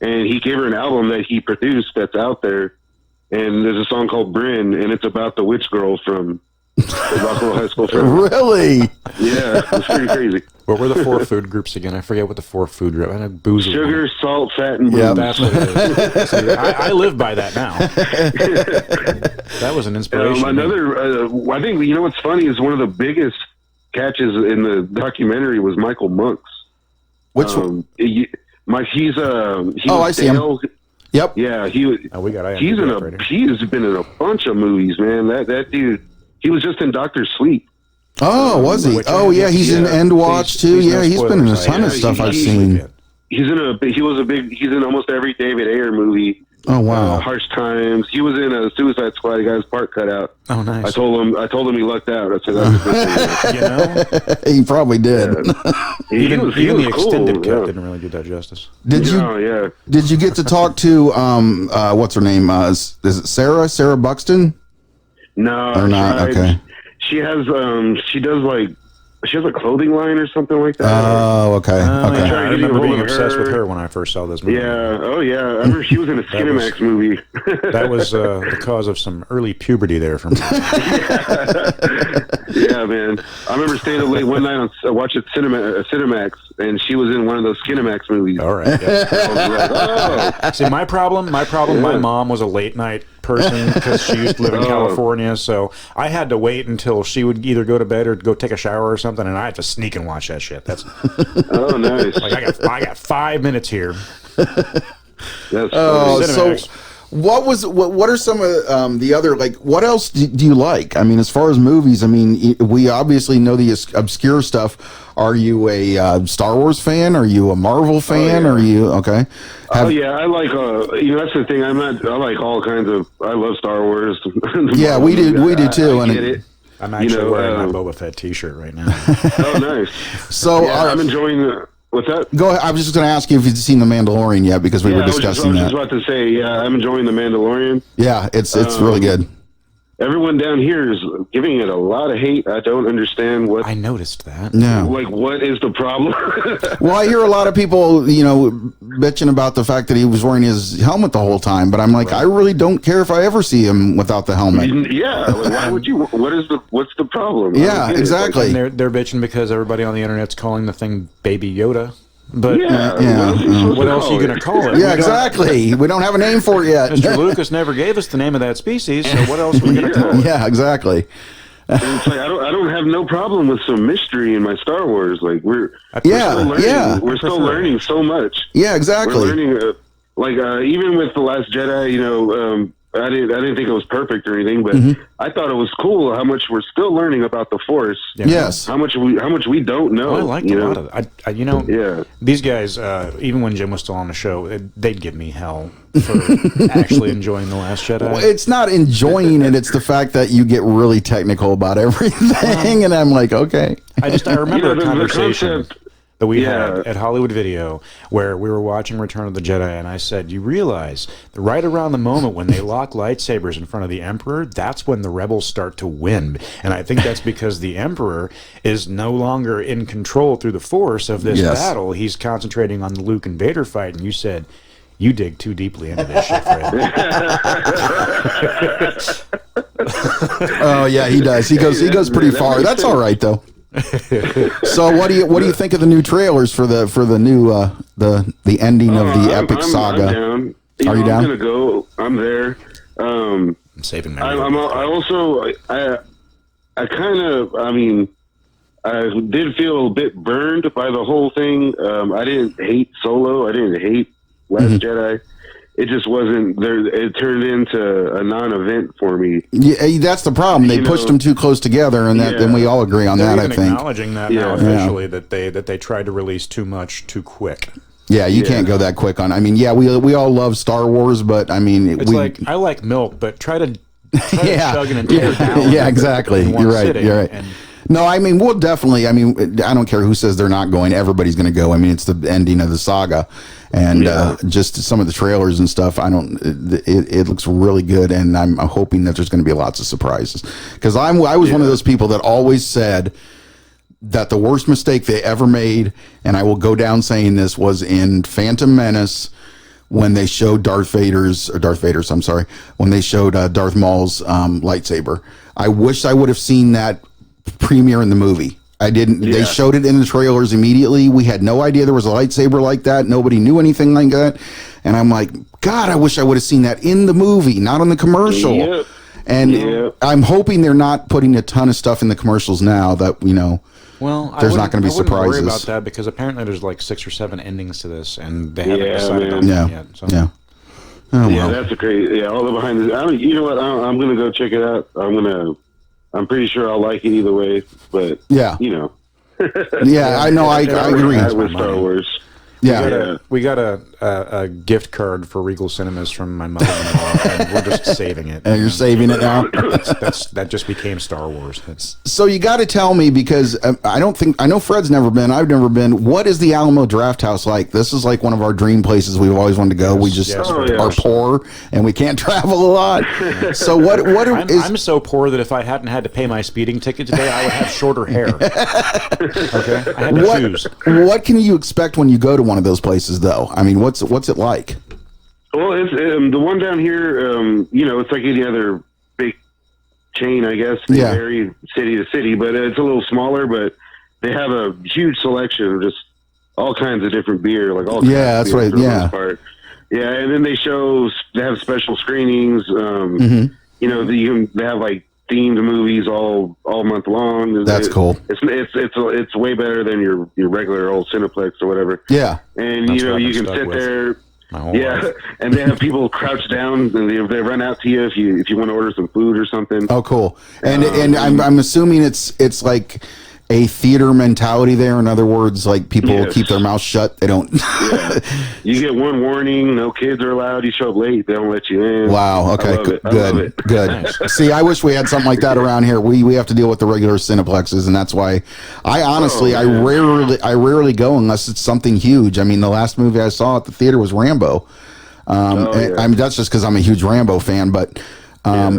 And he gave her an album that he produced that's out there, and there's a song called Bryn, and it's about the witch girl from Rock and Roll High School. Really? Yeah, it's pretty crazy. What were the 4 food groups again? I forget what the 4 food groups. I know booze. Sugar, salt, fat, and booze. Yeah, that's what it is. See, I live by that now. That was an inspiration. I think what's funny is one of the biggest catches in the documentary was Michael Monk's. Which one? He's I see him. Yep. Yeah, he's been in a bunch of movies, man. That dude. He was just in Dr. Sleep. Oh, was he? Oh, yeah, he's in End Watch too. Yeah, he's been in a ton of stuff I've seen. He's in almost every David Ayer movie. Oh wow. Harsh Times. He was in a Suicide Squad. He got his part cut out. Oh nice. I told him he lucked out. I said, he probably did. Yeah. Even the extended cut yeah. didn't really do that justice. Did you get to talk to what's her name? Is it Sarah Buxton? No, or not. Okay. She has she has a clothing line or something like that. Oh, okay. Okay. I remember being obsessed with her when I first saw this movie. Yeah. Oh, yeah. I remember she was in a Skinemax movie. That was the cause of some early puberty there for me. Yeah, man. I remember staying up late one night watching Cinemax, and she was in one of those Skinemax movies. All right. Yeah. See, my problem. My mom was a late night person because she used to live in California, so I had to wait until she would either go to bed or go take a shower or something, and I had to sneak and watch that shit. That's oh nice. Like I got 5 minutes here. That's so what are some of the other, like, what else do you like? I mean, as far as movies, I mean, we obviously know the obscure stuff. Are you a Star Wars fan? Are you a Marvel fan? Are you okay? I like that's the thing. I like all kinds of. I love Star Wars. Yeah, we do too. I get it. I'm actually wearing my Boba Fett T-shirt right now. Oh, nice. So I'm enjoying what's that? Go ahead. I was just going to ask you if you'd seen The Mandalorian yet, because we were discussing that. I was just about to say, I'm enjoying The Mandalorian. Yeah, it's really good. everyone down here is giving it a lot of hate. I don't understand what. I noticed that. No. Like, what is the problem? Well, I hear a lot of people, bitching about the fact that he was wearing his helmet the whole time, but I'm like, I really don't care if I ever see him without the helmet. Yeah, like, why would you? What's the problem? Yeah, exactly. And they're bitching because everybody on the internet's calling the thing Baby Yoda. But what else are you going to call it? Yeah, exactly. We don't have a name for it yet. Mr. Lucas never gave us the name of that species, so what else are we going to call it? Yeah, exactly. It's like I don't have no problem with some mystery in my Star Wars. Like we're still learning so much. Yeah, exactly. We're learning, even with the Last Jedi, I didn't think it was perfect or anything, but I thought it was cool how much we're still learning about the Force. Yes, how much we don't know. I liked a lot of it. These guys, even when Jim was still on the show, they'd give me hell for actually enjoying the Last Jedi. Well, it's not enjoying it; it's the fact that you get really technical about everything, and I'm like, okay. I remember a conversation that we had at Hollywood Video where we were watching Return of the Jedi, and I said, you realize that right around the moment when they lock lightsabers in front of the Emperor, that's when the rebels start to win. And I think that's because the Emperor is no longer in control through the Force of this battle. He's concentrating on the Luke and Vader fight, and you said, you dig too deeply into this shit, Fred. Oh yeah, he does. He goes pretty far. That's all right though. So what do you think of the new trailers for the new the ending of the epic saga? I'm down. Are you down? I'm gonna go. I'm there. I'm saving my. I did feel a bit burned by the whole thing. I didn't hate Solo. I didn't hate Last Jedi. It just wasn't there. It turned into a non-event for me. Yeah, that's the problem. They pushed them too close together, and and we all agree on that. I think acknowledging that now officially that they tried to release too much too quick. Yeah, you can't go that quick on. I mean, we all love Star Wars, but I mean, it's like I like milk, but try to chug an entire gallon. Yeah, exactly. You're right. You're right. No, I mean, we'll definitely. I mean, I don't care who says they're not going. Everybody's going to go. I mean, it's the ending of the saga, and just some of the trailers and stuff. It looks really good, and I'm hoping that there's going to be lots of surprises. Because I was one of those people that always said that the worst mistake they ever made, and I will go down saying this, was in Phantom Menace when they showed when they showed Darth Maul's lightsaber. I wish I would have seen that premiere in the movie. I didn't. They showed it in the trailers immediately. We had no idea there was a lightsaber like that. Nobody knew anything like that. And I'm like, God, I wish I would have seen that in the movie, not on the commercial. Yep. And I'm hoping they're not putting a ton of stuff in the commercials now that, well, there's not going to be surprises. I wouldn't worry about that because apparently there's like 6 or 7 endings to this, and they haven't decided on that yet. So. Yeah. Oh, well. That's a crazy. Yeah, all the behind the. You know what? I'm going to go check it out. I'm pretty sure I'll like it either way, but yeah, yeah, I know. I agree with Star Wars. Yeah, we got a gift card for Regal Cinemas from my mother-in-law, and we're just saving it. And you're saving it now. That just became Star Wars. So you got to tell me, because I know Fred's never been. I've never been. What is the Alamo Draft House like? This is like one of our dream places we've always wanted to go. We just are poor and we can't travel a lot. So I'm so poor that if I hadn't had to pay my speeding ticket today, I would have shorter hair. Okay, I had to choose. What can you expect when you go to one of those places, though? I mean, what's it like? Well, it's the one down here. It's like any other big chain, I guess. They vary city to city, but it's a little smaller. But they have a huge selection of just all kinds of different beer, like all. Yeah, that's right. Yeah. Yeah, and then they have special screenings. They have like themed movies all month long. That's cool. It's way better than your regular old Cineplex or whatever. Yeah, and you can sit there. Yeah, and they have people crouch down and they run out to you if you want to order some food or something. Oh, cool. And I'm assuming it's like a theater mentality there. In other words, like people keep their mouth shut. They don't. You get one warning: no kids are allowed. You show up late, they don't let you in. Wow. Okay. Good. Nice. See, I wish we had something like that around here. We have to deal with the regular Cineplexes, and that's why I honestly I rarely go unless it's something huge. I mean, the last movie I saw at the theater was Rambo. I mean, that's just because I'm a huge Rambo fan, but.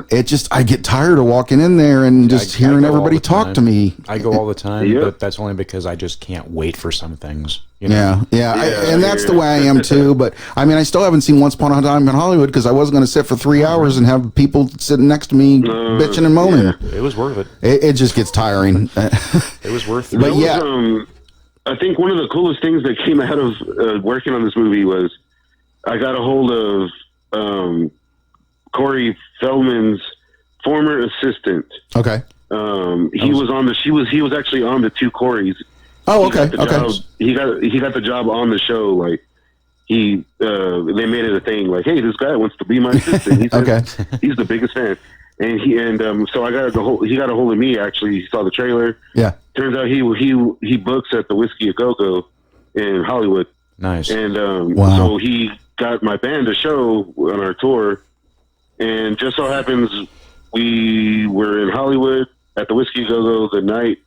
It just, I get tired of walking in there and just hearing everybody talk to me. I go all the time, but that's only because I just can't wait for some things. You know? And that's the way I am too. But I mean, I still haven't seen Once Upon a Time in Hollywood because I wasn't going to sit for 3 hours and have people sitting next to me bitching and moaning. It was worth it. It just gets tiring. It was worth it. But I think one of the coolest things that came out of working on this movie was I got a hold of Corey Feldman's former assistant. Okay. He was actually on the two Coreys. Oh, okay. He got the job on the show. Like they made it a thing. Like, hey, this guy wants to be my assistant. He says he's the biggest fan. And so he got a hold of me. Actually, he saw the trailer. Yeah. Turns out he books at the Whiskey A Go Go in Hollywood. Nice. And so he got my band to show on our tour. And just so happens we were in Hollywood at the Whiskey A Go Go the night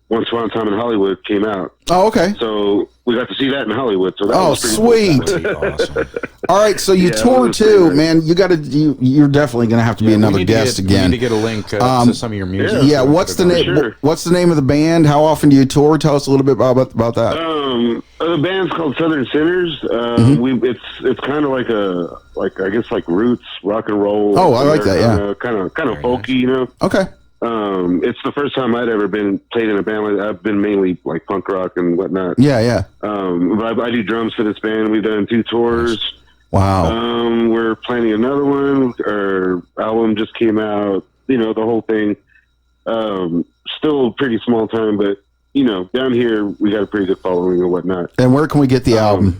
Once Upon a Time in Hollywood came out. Oh, okay. So we got to see that in Hollywood. So that was pretty sweet. Cool. Awesome. All right, so you tour too, man. You're definitely going to have to be another guest again. We need to get a link to some of your music. Yeah, what's the name? Sure. What's the name of the band? How often do you tour? Tell us a little bit about that. The band's called Southern Sinners. It's kind of like I guess like roots rock and roll. Oh, I like that. Yeah, kind of folky, you know. Okay. It's the first time I'd ever been played in a band. I've been mainly like punk rock and whatnot. Yeah. But I do drums for this band. We've done 2 tours. Wow. We're planning another one. Our album just came out. You know, the whole thing. Still pretty small time, but you know, down here we got a pretty good following and whatnot. And where can we get the album?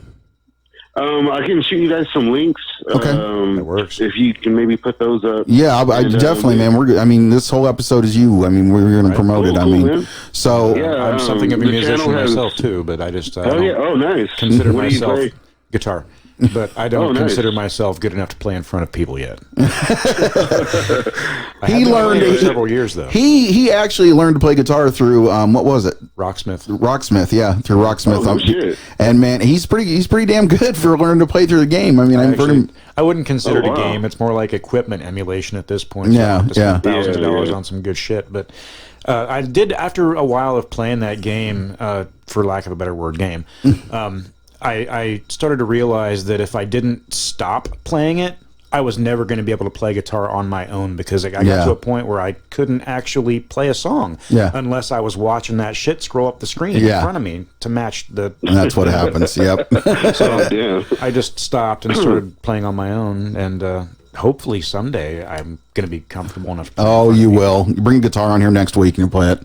I can shoot you guys some links. Okay. That works. If you can maybe put those up. Yeah, I definitely, man. This whole episode is you. I mean, we're going to promote it. I mean, man. so I'm something of a musician myself too, but I just nice. Consider What do you myself play? guitar. But I don't consider myself good enough to play in front of people yet. He learned several years though. He actually learned to play guitar through what was it? Rocksmith. Yeah, through Rocksmith. Oh, shit. And man, he's pretty damn good for learning to play through the game. I mean, I wouldn't consider it a game. It's more like equipment emulation at this point. So Yeah, I have to spend thousands of Yeah. dollars on some good shit. But I did, after a while of playing that game, for lack of a better word, I started to realize that if I didn't stop playing it, I was never going to be able to play guitar on my own because I got to a point where I couldn't actually play a song unless I was watching that shit scroll up the screen in front of me to match the... And that's what happens, yep. So I just stopped and started playing on my own, and hopefully someday I'm going to be comfortable enough to play. Oh, you will. You bring a guitar on here next week and you'll play it.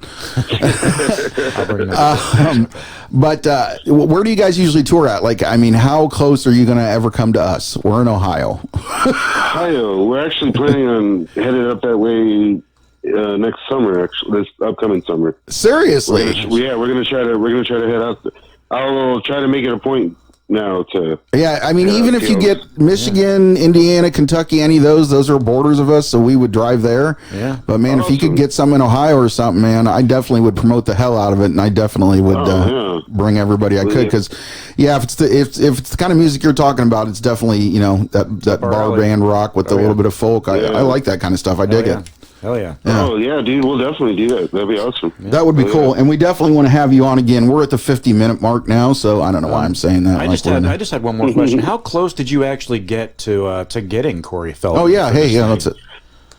I'll bring that. But where do you guys usually tour at? Like, I mean, how close are you going to ever come to us? We're in Ohio. Ohio. We're actually planning on headed up that way next summer. Actually, this upcoming summer. Seriously? We're gonna try to head out. I'll try to make it a point now to. Yeah, I mean, even if you get Michigan, Indiana, Kentucky, any of those are borders of us, so we would drive there. Yeah. But man, if you could get some in Ohio or something, man, I definitely would promote the hell out of it, and I definitely would bring everybody I could, because if it's the kind of music you're talking about, it's definitely that bar band rock with a little bit of folk. I like that kind of stuff. I dig it. Hell yeah. Oh yeah, dude, we'll definitely do that. That'd be awesome. That would be cool, and we definitely want to have you on again. We're at the 50-minute mark now, so I don't know why I'm saying that. I just had one more question. How close did you actually get to getting Corey Feldman? Oh yeah, that's it.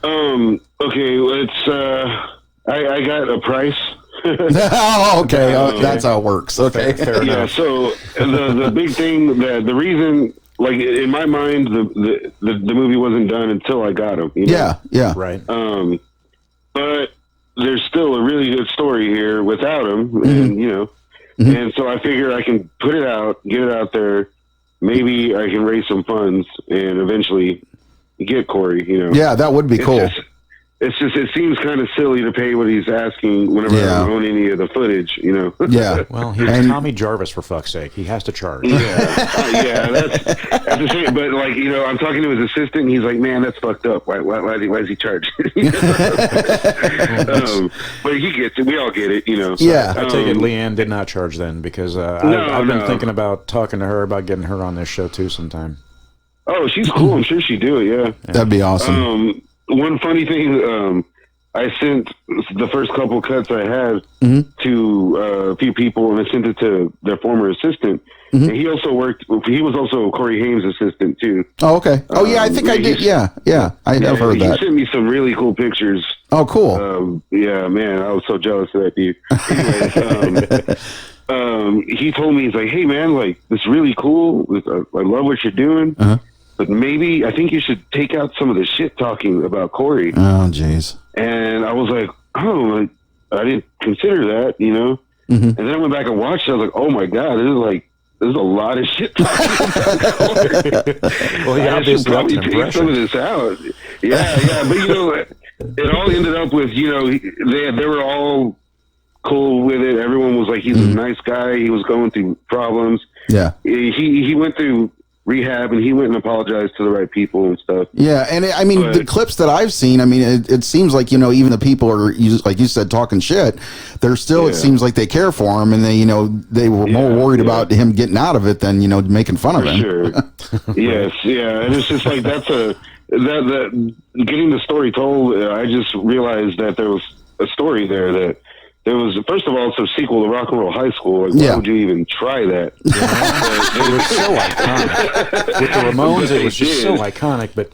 Okay, it's I got a price. Oh, okay. That's how it works. Okay, fair yeah. enough. So the big thing, the reason, like in my mind, the movie wasn't done until I got him. Yeah. Right. But there's still a really good story here without him, and and so I figure I can put it out, get it out there. Maybe I can raise some funds and eventually get Corey. Yeah, that would be cool. It seems kind of silly to pay what he's asking whenever I don't own any of the footage, Yeah. Well, he's Tommy Jarvis, for fuck's sake. He has to charge. Yeah, that's the same. But I'm talking to his assistant, and he's like, "Man, that's fucked up. Why is he charged?" But he gets it. We all get it, So, yeah. I take it Leanne did not charge then, because I've been thinking about talking to her about getting her on this show too sometime. Oh, she's cool. I'm sure she'd do it. Yeah, that'd be awesome. One funny thing, I sent the first couple cuts I had to a few people, and I sent it to their former assistant. And he also worked. He was also Corey Haim's assistant too. Oh, okay. Oh, yeah. I think I did. Yeah. I have heard that. He sent me some really cool pictures. Oh, cool. Yeah, man, I was so jealous of that dude. Anyways, he told me, he's like, "Hey, man, like, this is really cool. I love what you're doing, but maybe I think you should take out some of the shit talking about Corey." Oh, jeez. And I was like, "Oh, I didn't consider that, you know." And then I went back and watched it. I was like, "Oh my god, there's a lot of shit talking about Corey." Well, yeah, I should probably take some of this out. Yeah, but you know, it all ended up with, you know, they were all cool with it. Everyone was like, he's a nice guy. He was going through problems. Yeah. He went through rehab, and he went and apologized to the right people and stuff. Yeah, and I mean, the clips that I've seen, I mean, it seems like, you know, even the people are, like you said, talking shit. They're still, it seems like they care for him, and they, you know, they were more worried about him getting out of it than, you know, making fun of him. Sure. Yes, yeah, and it's just like that getting the story told. I just realized that there was a story there that. There was, first of all, it's a sequel to Rock and Roll High School. Like, why would you even try that? It was so iconic. With the Ramones, it was just so iconic. But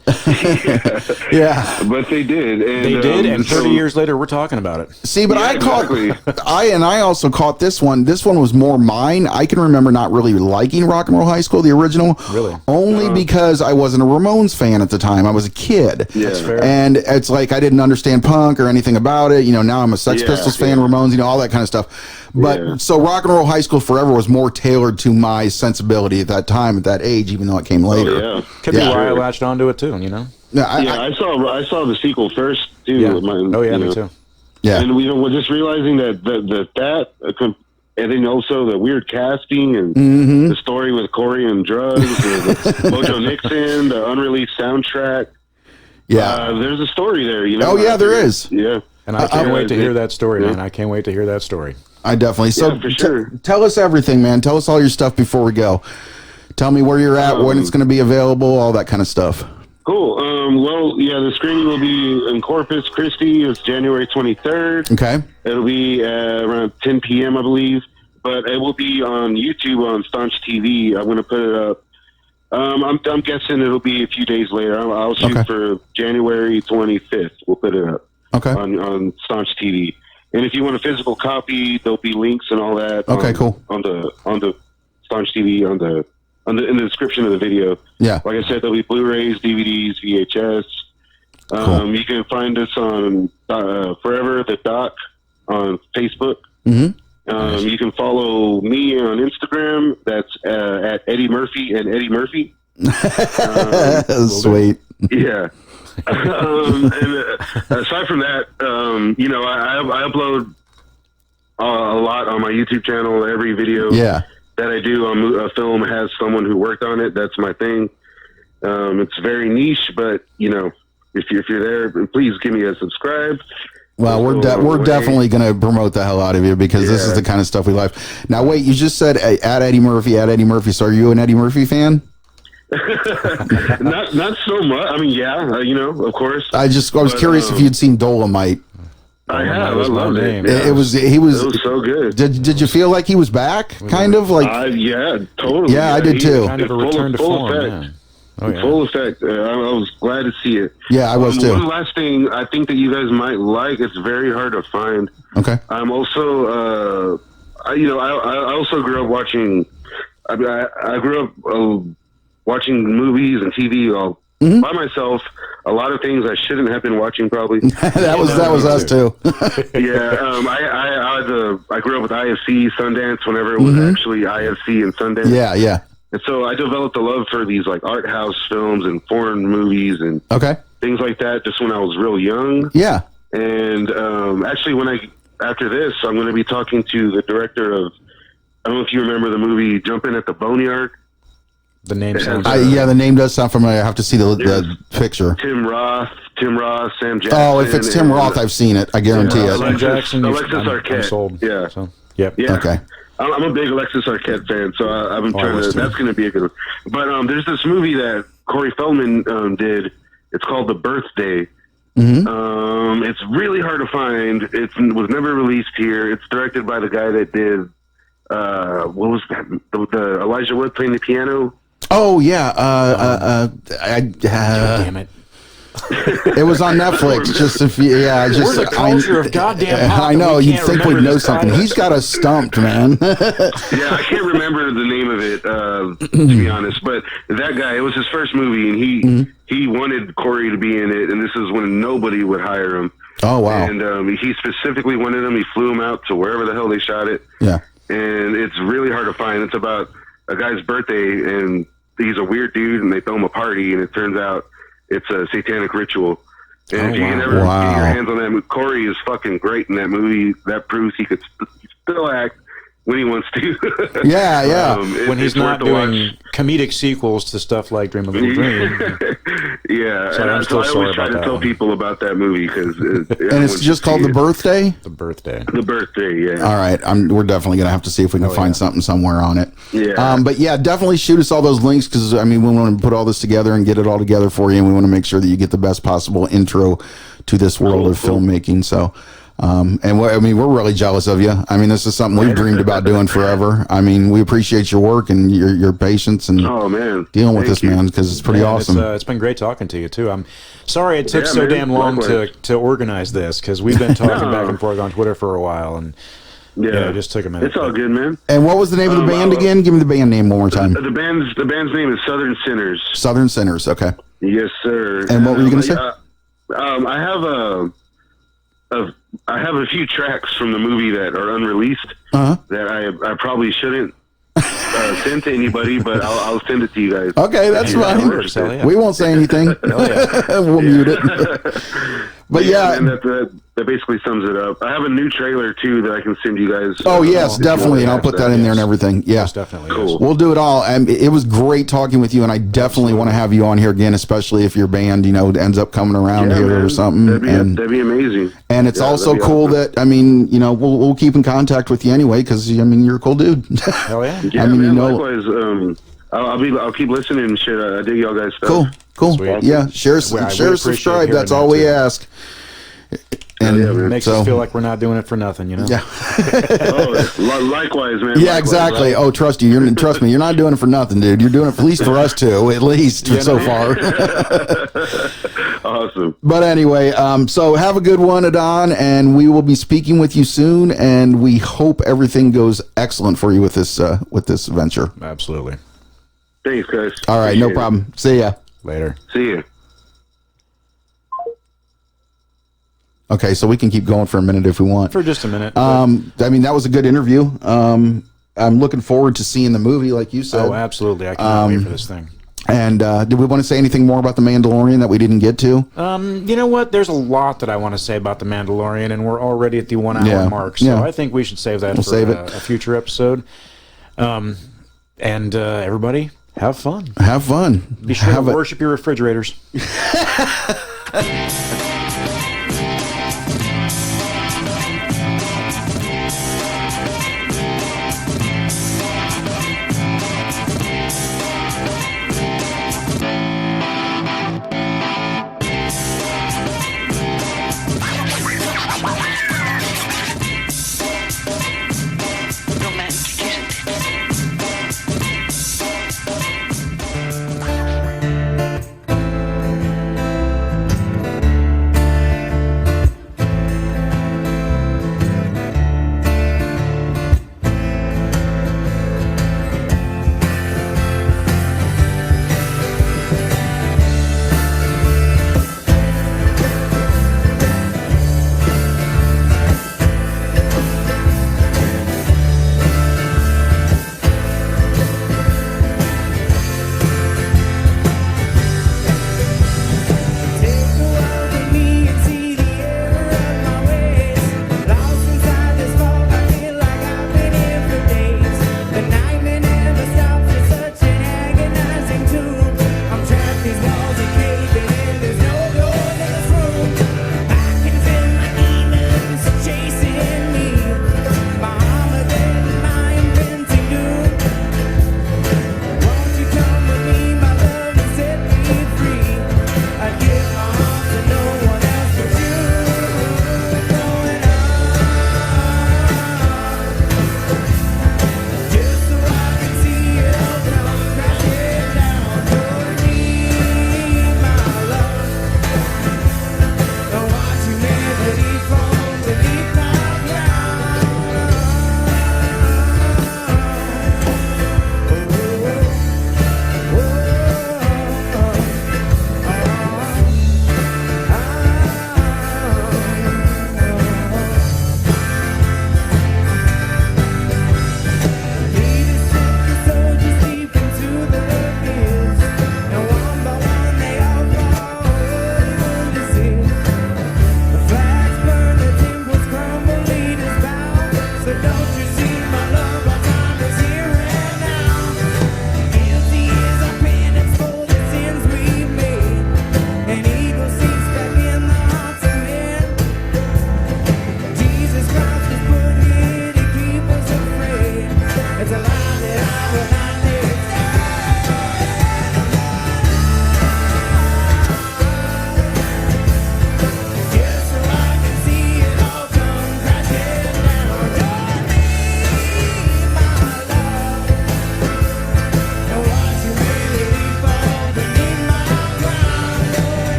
but they did. And, they did, and 30 years later, we're talking about it. See, but I also caught this one. This one was more mine. I can remember not really liking Rock and Roll High School, the original. Really? Only because I wasn't a Ramones fan at the time. I was a kid. Yeah. That's fair. And it's like I didn't understand punk or anything about it. You know, now I'm a Sex Pistols fan, Ramones, you know, all that kind of stuff. But so Rock and Roll High School Forever was more tailored to my sensibility at that time, at that age, even though it came later. Could be why I latched onto it too, you know? I saw the sequel first too. Yeah. Me too. Yeah. And we're just realizing that and then also the weird casting and the story with Corey and drugs, and Mojo Nixon, the unreleased soundtrack. Yeah. There's a story there, you know? Oh, yeah, there is. Yeah. And I can't wait to hear that story, man. I can't wait to hear that story. I definitely. So for sure. Tell us everything, man. Tell us all your stuff before we go. Tell me where you're at, when it's going to be available, all that kind of stuff. Cool. Well, yeah, the screening will be in Corpus Christi. It's January 23rd. Okay. It'll be around 10 p.m., I believe. But it will be on YouTube on Staunch TV. I'm going to put it up. I'm guessing it'll be a few days later. I'll shoot for January 25th. We'll put it up. Okay. On Staunch TV. And if you want a physical copy, there'll be links and all that. Okay, cool. On the Staunch TV in the description of the video. Yeah. Like I said, there'll be Blu-rays, DVDs, VHS. Cool. You can find us on Forever the Doc on Facebook. You can follow me on Instagram. That's at Eddie Murphy and Eddie Murphy. Sweet. Yeah. And aside from that, you know, I upload a lot on my YouTube channel. Every video that I do on a film has someone who worked on it. That's my thing. It's very niche, but you know, if you're there, please give me a subscribe. Well, we're definitely going to promote the hell out of you because this is the kind of stuff we like. Now, wait, you just said at Eddie Murphy. So are you an Eddie Murphy fan? not so much. I mean, you know, of course. I was curious if you'd seen Dolomite. I have. I love it. It was so good. Did you feel like he was back? Kind of like. Yeah, totally. Yeah, I did too. Kind of a return to form. Yeah. Oh, yeah. Full effect. I was glad to see it. Yeah, I was too. One last thing I think that you guys might like. It's very hard to find. Okay. I'm also, I also grew up watching. I grew up watching movies and TV all by myself. A lot of things I shouldn't have been watching probably. that was us too. I grew up with IFC, Sundance, whenever it was actually IFC and Sundance. Yeah. And so I developed a love for these like art house films and foreign movies and things like that just when I was real young. Yeah. And actually after this, I'm going to be talking to the director of, I don't know if you remember the movie Jumpin' at the Boneyard. The name sounds the name does sound familiar. I have to see the picture. Tim Roth, Sam Jackson. Oh, if it's Tim Roth, I've seen it. I guarantee it. Sam Jackson. Alexis Arquette. I'm sold. Yeah. So, yep. Yeah. Okay. I'm a big Alexis Arquette fan, so I've been trying to. That's going to be a good one. But there's this movie that Corey Feldman did. It's called The Birthday. It's really hard to find. It was never released here. It's directed by the guy that did what was that? The Elijah Wood playing the piano. Oh yeah. God damn it. It was on Netflix. Just if you, We're the culture of goddamn pop. I know. We You'd can't think we'd remember know this something. title. He's got us stumped, man. Yeah, I can't remember the name of it to be honest. But that guy, it was his first movie, and he wanted Corey to be in it, and this is when nobody would hire him. Oh wow! And he specifically wanted him. He flew him out to wherever the hell they shot it. Yeah. And it's really hard to find. It's about a guy's birthday, and he's a weird dude, and they throw him a party, and it turns out it's a satanic ritual. And if you can ever get your hands on that movie, Corey is fucking great in that movie. That proves he could still act when he wants to. Yeah. When he's not doing comedic sequels to stuff like Dream of a Dream. Yeah. So I'm still I sorry always try about to that tell one. people about that movie because And it's just called The Birthday? The Birthday. The Birthday, yeah. All right. We're definitely going to have to see if we can find something somewhere on it. Yeah. But yeah, definitely shoot us all those links because, I mean, we want to put all this together and get it all together for you. And we want to make sure that you get the best possible intro to this world of filmmaking. So, we're really jealous of you. I mean, this is something we've dreamed about doing forever. I mean, we appreciate your work and your patience and dealing with this, man, because it's pretty awesome. It's been great talking to you too. I'm sorry it took Yeah, so man, damn long likewise. to organize this because we've been talking back and forth on Twitter for a while, and it just took a minute. It's all good, man. And what was the name of the band again? Give me the band name one more time. The band's name is Southern Sinners. Southern Sinners. Okay. Yes, sir. And what were you going to say? I have a few tracks from the movie that are unreleased that I probably shouldn't send to anybody, but I'll send it to you guys. Okay, that's fine. We won't say anything. We'll mute it. But and that basically sums it up. I have a new trailer too that I can send you guys. Oh yes, definitely, and I'll put that in there and everything. Yeah, definitely. Cool. We'll do it all. And it was great talking with you, and I definitely want to have you on here again, especially if your band, ends up coming around here or something. That'd be amazing. And it's also cool that we'll keep in contact with you anyway because you're a cool dude. Hell yeah. Yeah, likewise. I'll keep listening and shit. I dig y'all guys stuff. Cool. Sweet. Yeah, share, subscribe. That's all we ask. And makes us feel like we're not doing it for nothing, Yeah. Likewise, man. Yeah, exactly. Right? Oh, trust me, you're not doing it for nothing, dude. You're doing it at least for us too, at least so far. Awesome. But anyway, so have a good one, Adan, and we will be speaking with you soon. And we hope everything goes excellent for you with this venture. Absolutely. Thanks, guys. All right, no problem. See ya later. See ya. Okay, so we can keep going for a minute if we want. For just a minute. That was a good interview. I'm looking forward to seeing the movie, like you said. Oh, absolutely. I can't wait for this thing. And did we want to say anything more about The Mandalorian that we didn't get to? You know what? There's a lot that I want to say about The Mandalorian, and we're already at the 1 hour mark, so I think we should save that for a future episode. And everybody, have fun. Have fun. Be sure to worship your refrigerators.